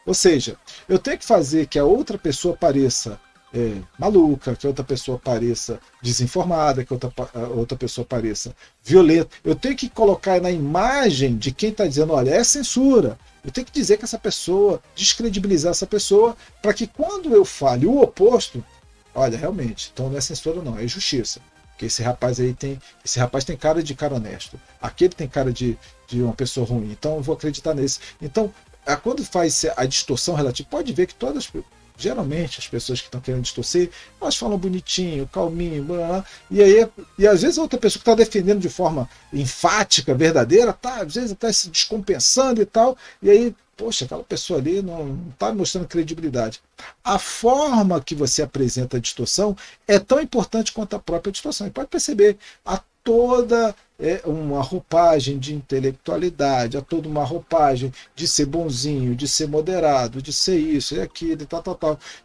Ou seja, eu tenho que fazer que a outra pessoa pareça maluca, que a outra pessoa pareça desinformada, que a outra pessoa pareça violenta. Eu tenho que colocar na imagem de quem está dizendo, olha, é censura. Eu tenho que dizer que essa pessoa, descredibilizar essa pessoa, para que quando eu fale o oposto, olha, realmente, então não é censura não, é justiça. Porque esse rapaz tem cara de cara honesto. Aquele tem cara de uma pessoa ruim. Então eu vou acreditar nesse. Então, quando faz a distorção relativa, pode ver que geralmente as pessoas que estão querendo distorcer, elas falam bonitinho, calminho, blá, blá, e às vezes a outra pessoa que está defendendo de forma enfática, verdadeira, às vezes está se descompensando e tal, e aí, poxa, aquela pessoa ali não está mostrando credibilidade. A forma que você apresenta a distorção é tão importante quanto a própria distorção. E pode perceber, há toda uma roupagem de intelectualidade, há toda uma roupagem de ser bonzinho, de ser moderado, de ser isso e aquilo e tal.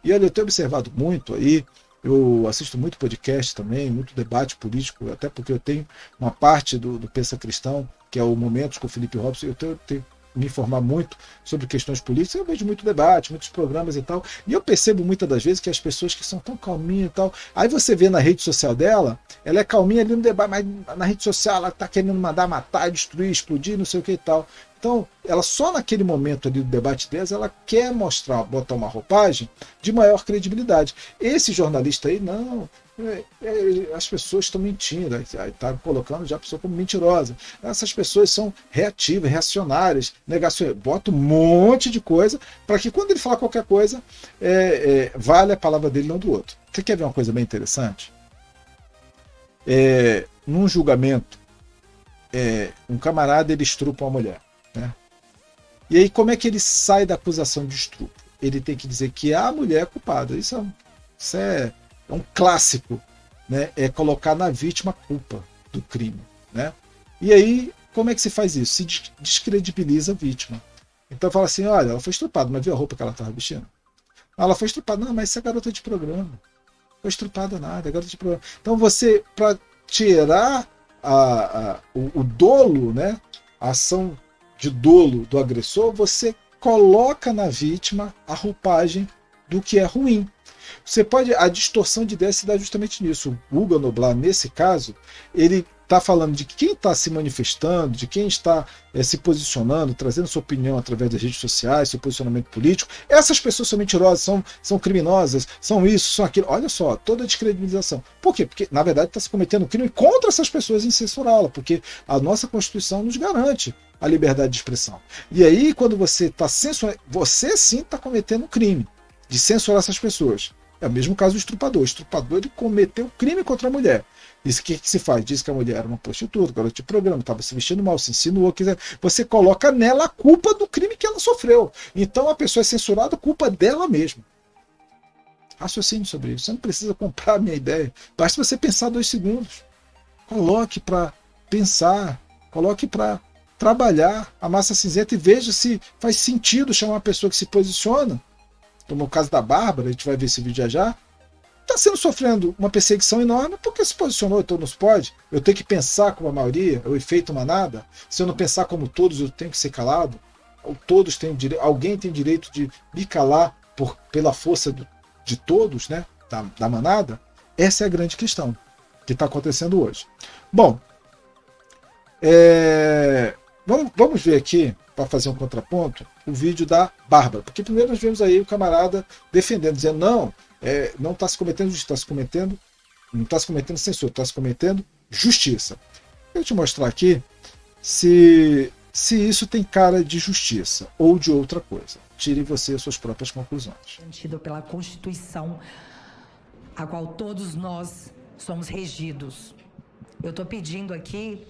E olha, eu tenho observado muito aí, eu assisto muito podcast também, muito debate político, até porque eu tenho uma parte do Pensa Cristão, que é o Momentos com o Felipe Robson, eu tenho me informar muito sobre questões políticas, eu vejo muito debate, muitos programas e tal, e eu percebo muitas das vezes que as pessoas que são tão calminhas e tal, aí você vê na rede social dela, ela é calminha ali no debate, mas na rede social ela está querendo mandar matar, destruir, explodir, não sei o que e tal. Então, ela só naquele momento ali do debate delas, ela quer botar uma roupagem de maior credibilidade. Esse jornalista aí, não, as pessoas estão mentindo, está colocando já a pessoa como mentirosa. Essas pessoas são reativas, reacionárias, negacionistas, bota um monte de coisa para que quando ele falar qualquer coisa, vale a palavra dele, não do outro. Você quer ver uma coisa bem interessante? Num julgamento, um camarada ele estrupa uma mulher, né? E aí como é que ele sai da acusação de estupro? Ele tem que dizer que a mulher é culpada. Isso é um clássico, né? É colocar na vítima a culpa do crime, né? E aí como é que se faz isso? Se descredibiliza a vítima. Então fala assim, olha, ela foi estrupada, mas viu a roupa que ela estava vestindo? Ela foi estrupada, não, mas isso é garota de programa. Não foi estrupada nada, é garota de programa. Então você, para tirar o dolo, né? A ação de dolo do agressor, você coloca na vítima a roupagem do que é ruim. A distorção de ideia se dá justamente nisso. O Hugo Noblar, nesse caso, ele está falando de quem está se manifestando, de quem está se posicionando, trazendo sua opinião através das redes sociais, seu posicionamento político. Essas pessoas são mentirosas, são criminosas, são isso, são aquilo. Olha só, toda a descredibilização. Por quê? Porque, na verdade, está se cometendo um crime contra essas pessoas em censurá-la, porque a nossa Constituição nos garante a liberdade de expressão. E aí, quando você está censurando, você sim está cometendo um crime de censurar essas pessoas. É o mesmo caso do estuprador. O estuprador, ele cometeu crime contra a mulher. Isso, o que se faz? Diz que a mulher era uma prostituta, garota de programa, estava se vestindo mal, se insinuou. Você coloca nela a culpa do crime que ela sofreu. Então a pessoa é censurada, a culpa dela mesma. Raciocínio sobre isso. Você não precisa comprar a minha ideia. Basta você pensar 2 segundos. Coloque para pensar, coloque para trabalhar a massa cinzenta e veja se faz sentido chamar uma pessoa que se posiciona, como o caso da Bárbara, a gente vai ver esse vídeo já, está sofrendo uma perseguição enorme porque se posicionou, então não se pode. Eu tenho que pensar como a maioria, o efeito manada. Se eu não pensar como todos, eu tenho que ser calado. Todos têm direito, alguém tem direito de me calar pela força de todos, né, da manada. Essa é a grande questão que está acontecendo hoje. Bom, vamos ver aqui, para fazer um contraponto, o vídeo da Bárbara. Porque primeiro nós vemos aí o camarada defendendo, dizendo, não está se cometendo justiça, não está se cometendo censura, está se cometendo justiça. Vou te mostrar aqui se isso tem cara de justiça ou de outra coisa. Tire você as suas próprias conclusões.
Garantido pela Constituição, a qual todos nós somos regidos. Eu estou pedindo aqui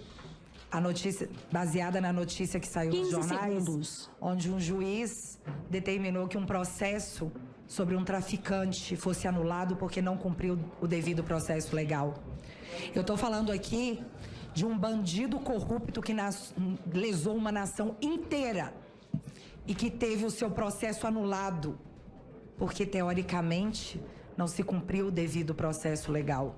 a notícia, baseada na notícia que saiu nos jornais, onde um juiz determinou que um processo sobre um traficante fosse anulado porque não cumpriu o devido processo legal. Eu estou falando aqui de um bandido corrupto que lesou uma nação inteira e que teve o seu processo anulado porque, teoricamente, não se cumpriu o devido processo legal.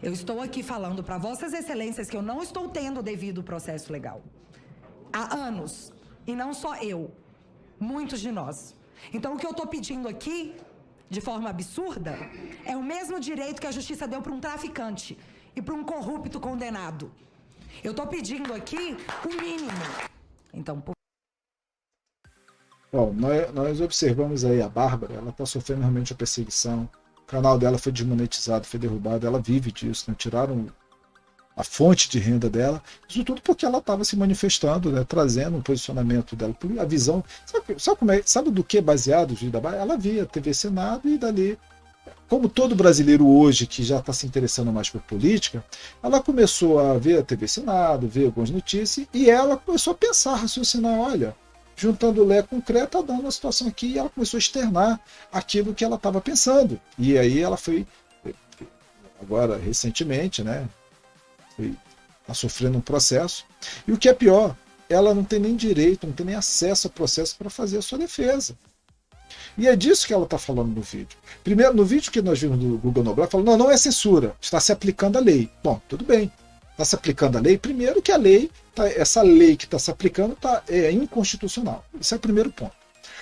Eu estou aqui falando para Vossas Excelências que eu não estou tendo o devido processo legal. Há anos. E não só eu. Muitos de nós. Então, o que eu estou pedindo aqui, de forma absurda, é o mesmo direito que a justiça deu para um traficante e para um corrupto condenado. Eu estou pedindo aqui o mínimo. Então,
Bom, nós observamos aí a Bárbara, ela está sofrendo realmente a perseguição. O canal dela foi desmonetizado, foi derrubado, ela vive disso, né? Tiraram a fonte de renda dela, isso tudo porque ela estava se manifestando, né? Trazendo um posicionamento dela, a visão. Sabe do que é baseado o vídeo da Bárbara? Ela via TV Senado e dali, como todo brasileiro hoje que já está se interessando mais por política, ela começou a ver a TV Senado, ver algumas notícias e ela começou a pensar, raciocinar, olha, juntando o Lé com o Cré, está dando uma situação aqui, e ela começou a externar aquilo que ela estava pensando. E aí ela foi, agora recentemente, né, está sofrendo um processo. E o que é pior, ela não tem nem direito, não tem nem acesso ao processo para fazer a sua defesa. E é disso que ela está falando no vídeo. Primeiro, no vídeo que nós vimos do Guga Noblar, ela falou, não é censura, está se aplicando a lei. Bom, tudo bem. Está se aplicando a lei, primeiro que a lei, essa lei que está se aplicando é inconstitucional. Esse é o primeiro ponto.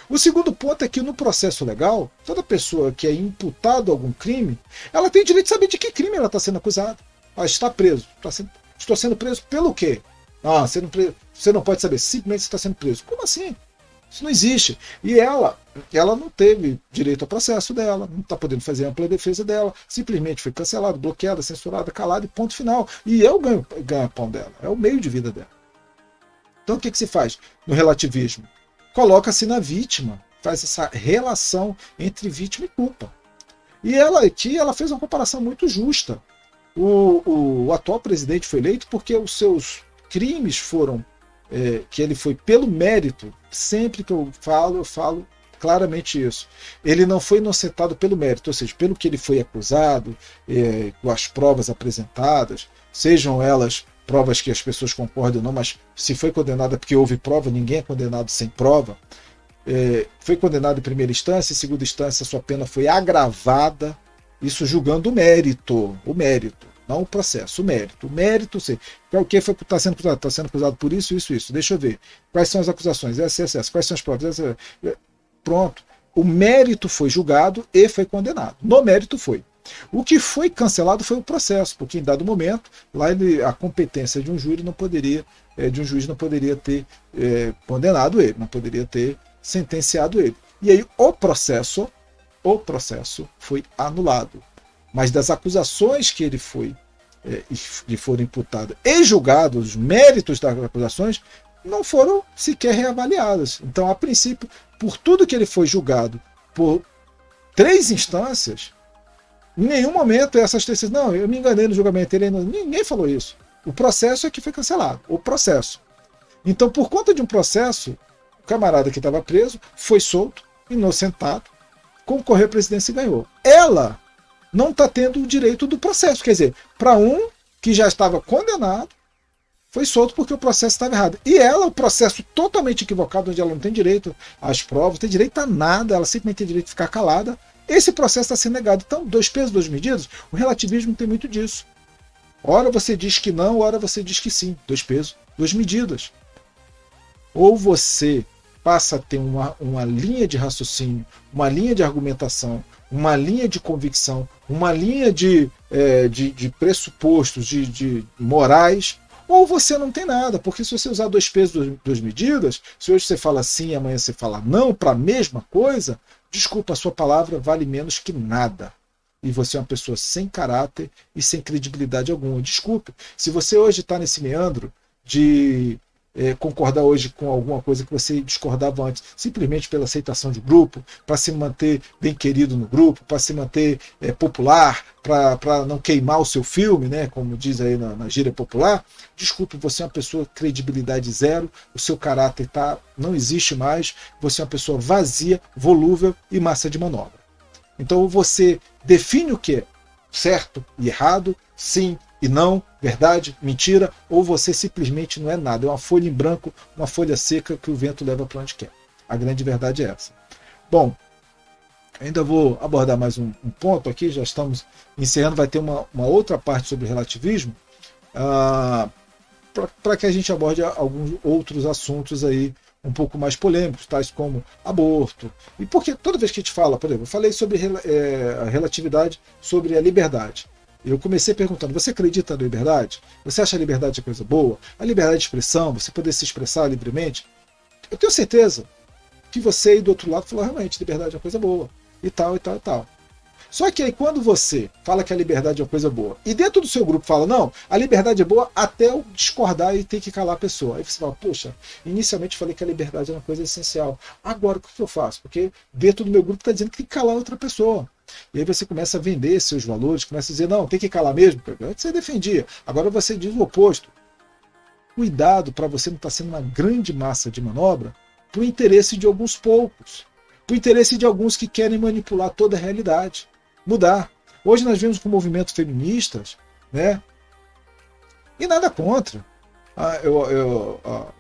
O segundo ponto é que no processo legal, toda pessoa que é imputada a algum crime, ela tem direito de saber de que crime ela está sendo acusada. Está preso. Estou sendo preso pelo quê? Você não pode saber, simplesmente você está sendo preso. Como assim? Isso não existe. E ela não teve direito ao processo dela, não está podendo fazer a ampla defesa dela, simplesmente foi cancelada, bloqueada, censurada, calada e ponto final. E é o ganha-pão dela, é o meio de vida dela. Então o que se faz no relativismo? Coloca-se na vítima, faz essa relação entre vítima e culpa. E ela aqui fez uma comparação muito justa. O atual presidente foi eleito porque os seus crimes foram que ele foi pelo mérito. Sempre que eu falo claramente isso. Ele não foi inocentado pelo mérito, ou seja, pelo que ele foi acusado, com as provas apresentadas, sejam elas provas que as pessoas concordam ou não, mas se foi condenado é porque houve prova, ninguém é condenado sem prova. Foi condenado em primeira instância, em segunda instância sua pena foi agravada, isso julgando o mérito, não o processo, o mérito. O mérito, o que está sendo acusado? Está sendo acusado por isso. Deixa eu ver. Quais são as acusações? Essa. Quais são as provas? Pronto. O mérito foi julgado e foi condenado. No mérito foi. O que foi cancelado foi o processo, porque em dado momento, lá a competência de um júri não poderia, de um juiz não poderia ter condenado ele, não poderia ter sentenciado ele. E aí o processo foi anulado. Mas das acusações que ele que foram imputadas e julgados, os méritos das acusações não foram sequer reavaliadas. Então, a princípio, por tudo que ele foi julgado, por 3 instâncias, em nenhum momento essas terceiras, não, eu me enganei no julgamento, ninguém falou isso. O processo é que foi cancelado, o processo. Então, por conta de um processo, o camarada que estava preso foi solto, inocentado, concorreu à presidência e ganhou. Ela não está tendo o direito do processo. Quer dizer, para um que já estava condenado, foi solto porque o processo estava errado. E ela, o processo totalmente equivocado, onde ela não tem direito às provas, não tem direito a nada, ela simplesmente tem direito de ficar calada, esse processo está sendo negado. Então, 2 pesos, 2 medidas, o relativismo tem muito disso. Ora você diz que não, ora você diz que sim. 2 pesos, 2 medidas. Ou você passa a ter uma linha de raciocínio, uma linha de argumentação, uma linha de convicção, uma linha de pressupostos, de morais, ou você não tem nada, porque se você usar 2 pesos, 2 medidas, se hoje você fala sim e amanhã você fala não para a mesma coisa, desculpa, a sua palavra vale menos que nada. E você é uma pessoa sem caráter e sem credibilidade alguma. Desculpe, se você hoje está nesse meandro de concordar hoje com alguma coisa que você discordava antes, simplesmente pela aceitação de grupo, para se manter bem querido no grupo, para se manter popular, para não queimar o seu filme, né, como diz aí na gíria popular, desculpe, você é uma pessoa credibilidade zero, o seu caráter não existe mais, você é uma pessoa vazia, volúvel e massa de manobra. Então você define o que é certo e errado, sim e não, verdade, mentira, ou você simplesmente não é nada, é uma folha em branco, uma folha seca que o vento leva para onde quer. A grande verdade é essa. Bom, ainda vou abordar mais um ponto aqui, já estamos encerrando, vai ter uma outra parte sobre relativismo, para que a gente aborde alguns outros assuntos aí um pouco mais polêmicos, tais como aborto. E porque toda vez que a gente fala, por exemplo, eu falei sobre a relatividade, sobre a liberdade. Eu comecei perguntando, você acredita na liberdade? Você acha a liberdade coisa boa? A liberdade de expressão, você poder se expressar livremente? Eu tenho certeza que você aí do outro lado falou, realmente, liberdade é uma coisa boa. E tal, e tal, e tal. Só que aí quando você fala que a liberdade é uma coisa boa, e dentro do seu grupo fala, não, a liberdade é boa até eu discordar e ter que calar a pessoa. Aí você fala, poxa, inicialmente falei que a liberdade é uma coisa essencial. Agora o que eu faço? Porque dentro do meu grupo está dizendo que tem que calar outra pessoa. E aí você começa a vender seus valores, começa a dizer, não, tem que calar mesmo. Antes você defendia, agora você diz o oposto. Cuidado para você não estar sendo uma grande massa de manobra para o interesse de alguns poucos, para o interesse de alguns que querem manipular toda a realidade, mudar. Hoje nós vemos com movimentos feministas, né? E nada contra.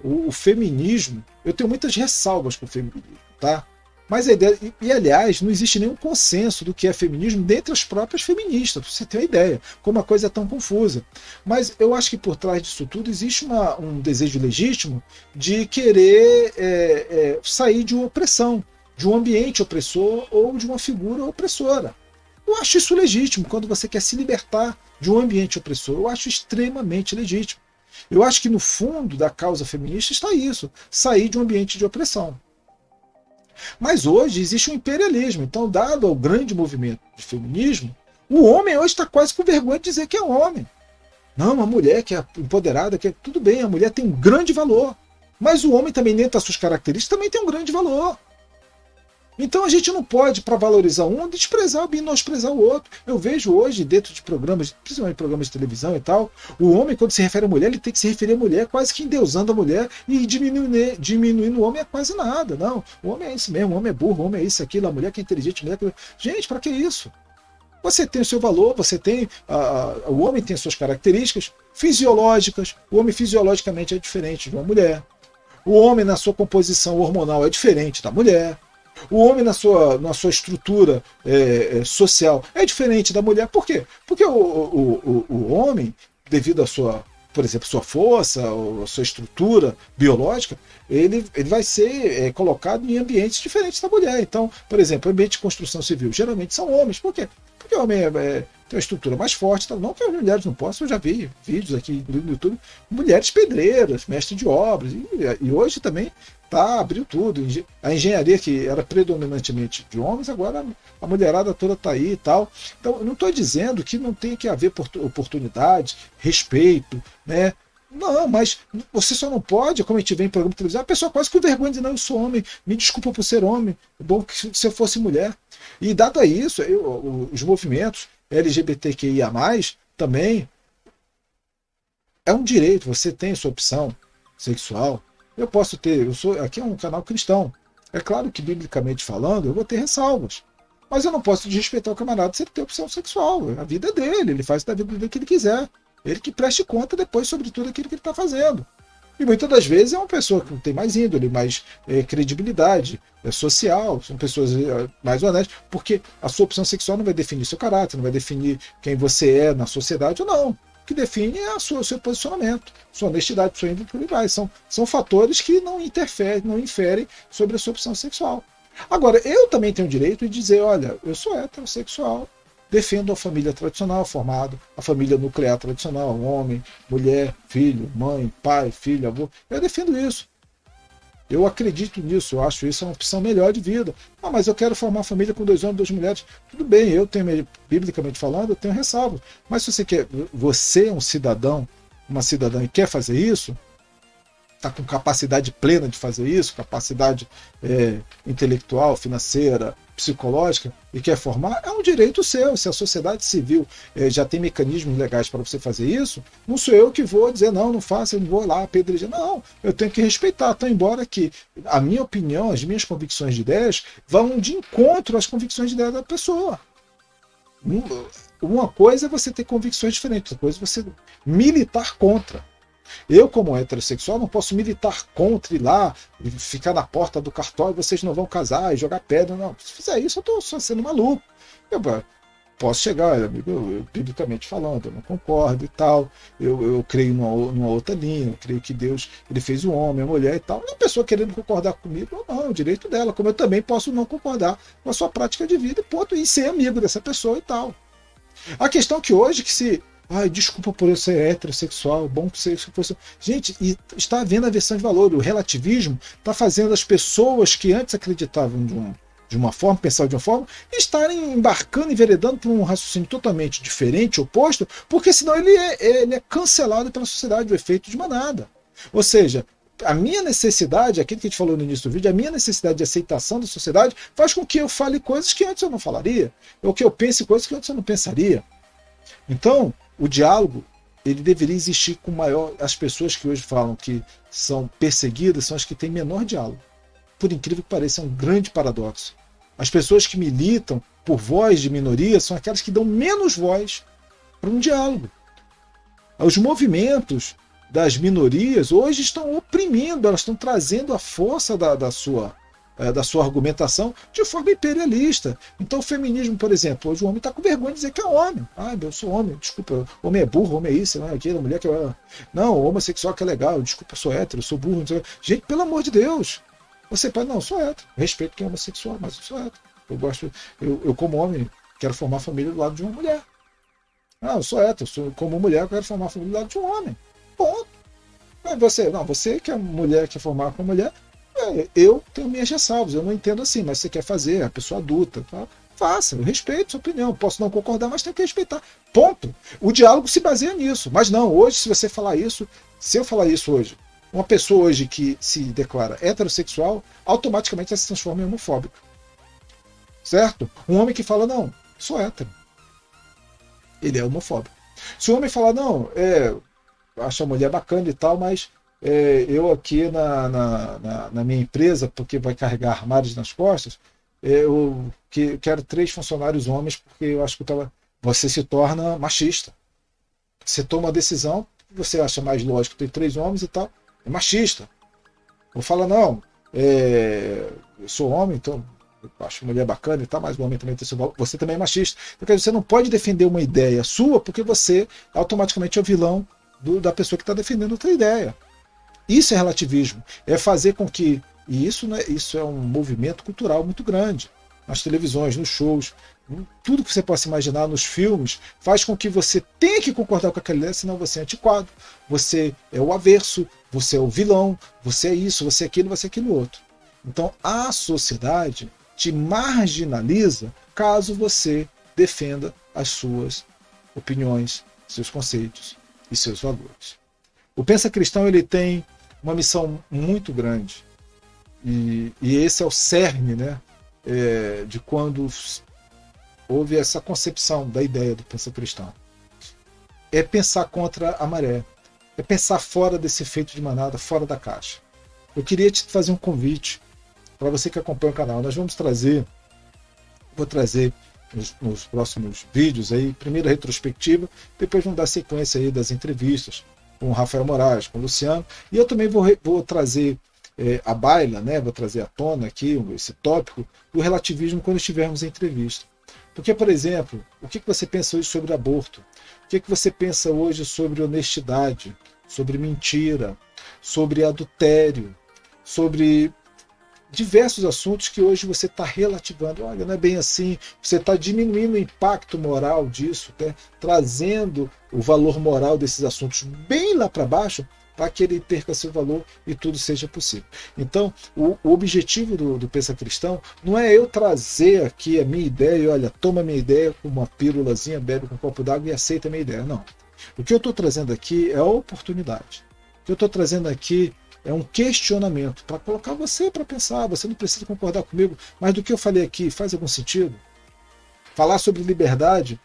O feminismo, eu tenho muitas ressalvas com o feminismo, tá? Mas a ideia, aliás, não existe nenhum consenso do que é feminismo dentre as próprias feministas, para você ter uma ideia, como a coisa é tão confusa. Mas eu acho que por trás disso tudo existe um desejo legítimo de querer sair de uma opressão, de um ambiente opressor ou de uma figura opressora. Eu acho isso legítimo, quando você quer se libertar de um ambiente opressor, eu acho extremamente legítimo. Eu acho que no fundo da causa feminista está isso, sair de um ambiente de opressão. Mas hoje existe um imperialismo, então dado ao grande movimento de feminismo, o homem hoje está quase com vergonha de dizer que é homem. Não, a mulher que é empoderada, tudo bem, a mulher tem um grande valor, mas o homem também, dentro das suas características, também tem um grande valor. Então a gente não pode, para valorizar um, desprezar ou menosprezar o outro. Eu vejo hoje, dentro de programas, principalmente programas de televisão e tal, o homem, quando se refere à mulher, ele tem que se referir à mulher quase que endeusando a mulher e diminuindo o homem é quase nada. Não, o homem é isso mesmo, o homem é burro, o homem é isso, aquilo, a mulher que é inteligente, a mulher que... Gente, para que isso? Você tem o seu valor, você tem... o homem tem as suas características fisiológicas, o homem fisiologicamente é diferente de uma mulher. O homem, na sua composição hormonal, é diferente da mulher. O homem, na sua estrutura social, é diferente da mulher. Por quê? Porque o homem, devido à sua, por exemplo, sua força, ou a sua estrutura biológica, ele vai ser colocado em ambientes diferentes da mulher. Então, por exemplo, ambiente de construção civil, geralmente são homens. Por quê? Porque o homem tem uma estrutura mais forte, tá? Não que as mulheres não possam, eu já vi vídeos aqui no YouTube, mulheres pedreiras, mestres de obras, e hoje também abriu tudo. A engenharia, que era predominantemente de homens, agora a mulherada toda está aí e tal. Então, eu não estou dizendo que não tem que haver oportunidade, respeito, né? Não, mas você só não pode, como a gente vê em programa de televisão, a pessoa quase com vergonha de dizer, não, eu sou homem, me desculpa por ser homem, é bom que se eu fosse mulher. E dado a isso, os movimentos LGBTQIA+, também é um direito, você tem sua opção sexual. Eu posso ter, aqui é um canal cristão. É claro que, biblicamente falando, eu vou ter ressalvas. Mas eu não posso desrespeitar o camarada se ele tem opção sexual. A vida é dele, ele faz da vida dele o que ele quiser. Ele que preste conta depois sobre tudo aquilo que ele está fazendo. E muitas das vezes é uma pessoa que tem mais índole, mais credibilidade social, são pessoas mais honestas, porque a sua opção sexual não vai definir seu caráter, não vai definir quem você é na sociedade ou não. O que define é o seu posicionamento, sua honestidade, sua índole, por aí vai. São fatores que não inferem sobre a sua opção sexual. Agora, eu também tenho o direito de dizer, olha, eu sou heterossexual, defendo a família tradicional formada, a família nuclear tradicional, homem, mulher, filho, mãe, pai, filho, avô. Eu defendo isso. Eu acredito nisso, eu acho isso uma opção melhor de vida. Ah, mas eu quero formar família com 2 homens, 2 mulheres. Tudo bem, eu tenho, biblicamente falando, eu tenho ressalvas. Mas se você é um cidadão, uma cidadã e quer fazer isso, está com capacidade plena de fazer isso, capacidade intelectual, financeira, psicológica, e quer formar, é um direito seu. Se a sociedade civil já tem mecanismos legais para você fazer isso, não sou eu que vou dizer, não faça, eu não vou lá apedrejar. Não, eu tenho que respeitar, então, embora que a minha opinião, as minhas convicções de ideias vão de encontro às convicções de ideias da pessoa. Uma coisa é você ter convicções diferentes, outra coisa é você militar contra. Eu, como heterossexual, não posso militar contra ir lá e ficar na porta do cartório, vocês não vão casar e jogar pedra. Não, se fizer isso, eu estou só sendo maluco. Eu posso chegar, amigo, eu, biblicamente falando, eu não concordo e tal. Eu creio numa outra linha, eu creio que Deus ele fez o homem, a mulher e tal. E a pessoa querendo concordar comigo, não, é o direito dela. Como eu também posso não concordar com a sua prática de vida e ser amigo dessa pessoa e tal. A questão é que hoje, ai, desculpa por eu ser heterossexual, bom que você fosse. Gente, e está havendo a versão de valor. O relativismo está fazendo as pessoas que antes acreditavam de uma forma, pensavam de uma forma, estarem embarcando e enveredando por um raciocínio totalmente diferente, oposto, porque senão ele é cancelado pela sociedade, o efeito de manada. Ou seja, a minha necessidade, aquilo que a gente falou no início do vídeo, a minha necessidade de aceitação da sociedade faz com que eu fale coisas que antes eu não falaria, ou que eu pense coisas que antes eu não pensaria. Então, o diálogo, ele deveria existir com maior. As pessoas que hoje falam que são perseguidas são as que têm menor diálogo. Por incrível que pareça, é um grande paradoxo. As pessoas que militam por voz de minoria são aquelas que dão menos voz para um diálogo. Os movimentos das minorias hoje estão oprimindo, elas estão trazendo a força da sua argumentação de forma imperialista. Então o feminismo, por exemplo, hoje o homem está com vergonha de dizer que é homem. Ah, eu sou homem, desculpa, homem é burro, homem é isso, não é aquilo, mulher que é... Não, homossexual que é legal, desculpa, eu sou hétero, eu sou burro. Não sei... Gente, pelo amor de Deus, você pode, não, eu sou hétero, respeito quem é homossexual, mas eu sou hétero. Eu como homem, quero formar família do lado de uma mulher. Ah, eu sou hétero, como mulher, eu quero formar família do lado de um homem. Ponto. Você que é mulher, quer formar com mulher, eu tenho minhas ressalvas, eu não entendo assim, mas você quer fazer, a pessoa adulta, tá? Faça, eu respeito a sua opinião, posso não concordar, mas tenho que respeitar. Ponto. O diálogo se baseia nisso. Mas não, hoje, se você falar isso, se eu falar isso hoje, uma pessoa hoje que se declara heterossexual, automaticamente ela se transforma em homofóbico. Certo? Um homem que fala, não, sou hétero, ele é homofóbico. Se o homem falar, não, acho a mulher bacana e tal, mas eu aqui na minha empresa, porque vai carregar armários nas costas, eu quero 3 funcionários homens, porque eu acho que você se torna machista. Você toma uma decisão, você acha mais lógico ter 3 homens e tal, é machista. Ou fala, não, eu sou homem, então eu acho mulher bacana e tal, mas o homem também tem seu valor, você também é machista. Porque você não pode defender uma ideia sua, porque você automaticamente é o vilão da pessoa que está defendendo outra ideia. Isso é relativismo. É fazer com que... E isso é um movimento cultural muito grande. Nas televisões, nos shows, tudo que você possa imaginar nos filmes, faz com que você tenha que concordar com aquela ideia, senão você é antiquado, você é o averso, você é o vilão, você é isso, você é aquilo outro. Então a sociedade te marginaliza caso você defenda as suas opiniões, seus conceitos e seus valores. O Pensa Cristão ele tem uma missão muito grande. E esse é o cerne, né, de quando houve essa concepção da ideia do Pensa Cristão. É pensar contra a maré. É pensar fora desse efeito de manada, fora da caixa. Eu queria te fazer um convite para você que acompanha o canal. Nós vou trazer nos próximos vídeos aí, primeiro a retrospectiva, depois vamos dar sequência aí das entrevistas com o Rafael Moraes, com o Luciano, e eu também vou trazer a baila, né? Vou trazer à tona aqui esse tópico do relativismo quando estivermos em entrevista. Porque, por exemplo, o que você pensa hoje sobre aborto? O que você pensa hoje sobre honestidade, sobre mentira, sobre adultério, sobre diversos assuntos que hoje você está relativando? Olha, não é bem assim. Você está diminuindo o impacto moral disso, né? Trazendo o valor moral desses assuntos bem lá para baixo, para que ele perca seu valor e tudo seja possível. Então, o objetivo do Pensa Cristão não é eu trazer aqui a minha ideia e olha, toma a minha ideia com uma pílulazinha, bebe com um copo d'água e aceita a minha ideia. Não. O que eu estou trazendo aqui é a oportunidade. O que eu estou trazendo aqui é um questionamento para colocar você para pensar. Você não precisa concordar comigo, mas do que eu falei aqui faz algum sentido? Falar sobre liberdade,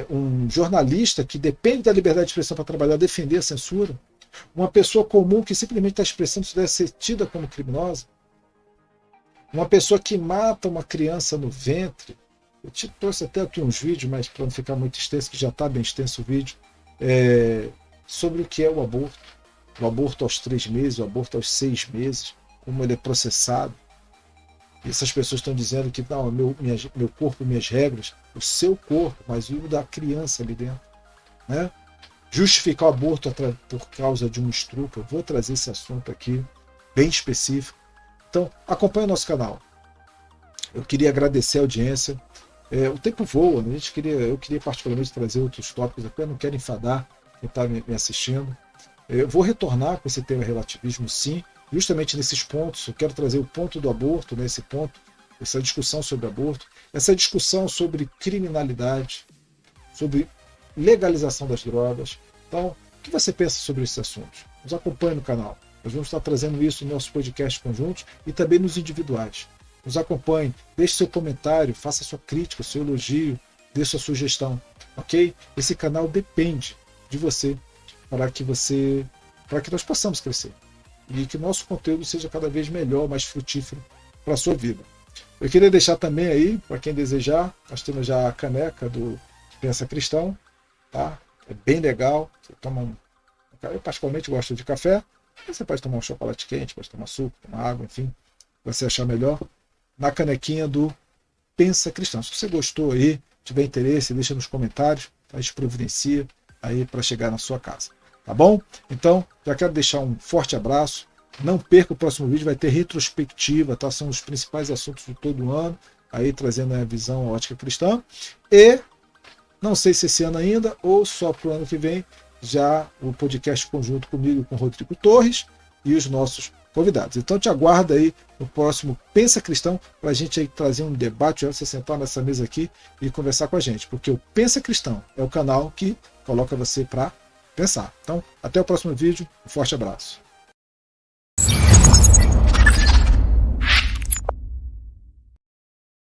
um jornalista que depende da liberdade de expressão para trabalhar, defender a censura? Uma pessoa comum que simplesmente está expressando isso deve ser tida como criminosa? Uma pessoa que mata uma criança no ventre? Eu te trouxe até aqui uns vídeos, mas para não ficar muito extenso, que já está bem extenso o vídeo, sobre o que é o aborto. O aborto aos 3 meses, o aborto aos 6 meses, como ele é processado. E essas pessoas estão dizendo que não, meu corpo, minhas regras, o seu corpo, mas o da criança ali dentro, né? Justificar o aborto por causa de um estupro. Eu vou trazer esse assunto aqui, bem específico. Então, acompanhe o nosso canal. Eu queria agradecer a audiência. O tempo voa, né? Eu queria particularmente trazer outros tópicos aqui, eu não quero enfadar quem está me assistindo. Eu vou retornar com esse tema relativismo, sim, justamente nesses pontos. Eu quero trazer o ponto do aborto, nesse ponto, essa discussão sobre aborto, essa discussão sobre criminalidade, sobre legalização das drogas. Então, o que você pensa sobre esses assuntos? Nos acompanhe no canal. Nós vamos estar trazendo isso no nosso podcast conjuntos e também nos individuais. Nos acompanhe, deixe seu comentário, faça sua crítica, seu elogio, dê sua sugestão, ok? Esse canal depende de você para que nós possamos crescer e que nosso conteúdo seja cada vez melhor, mais frutífero para a sua vida. Eu queria deixar também aí, para quem desejar, nós temos já a caneca do Pensa Cristão, tá? É bem legal. Você toma eu particularmente gosto de café, você pode tomar um chocolate quente, pode tomar suco, tomar água, enfim, você achar melhor, na canequinha do Pensa Cristão. Se você gostou aí, tiver interesse, deixa nos comentários, a gente providencia aí para chegar na sua casa. Tá bom? Então, já quero deixar um forte abraço. Não perca o próximo vídeo, vai ter retrospectiva, tá? São os principais assuntos de todo o ano, aí trazendo a visão ótica cristã. E não sei se esse ano ainda ou só para o ano que vem, já o podcast conjunto comigo, com o Rodrigo Torres e os nossos convidados. Então te aguarda aí no próximo Pensa Cristão para a gente aí trazer um debate, você sentar nessa mesa aqui e conversar com a gente, porque o Pensa Cristão é o canal que coloca você para pensar. Então, até o próximo vídeo, um forte abraço.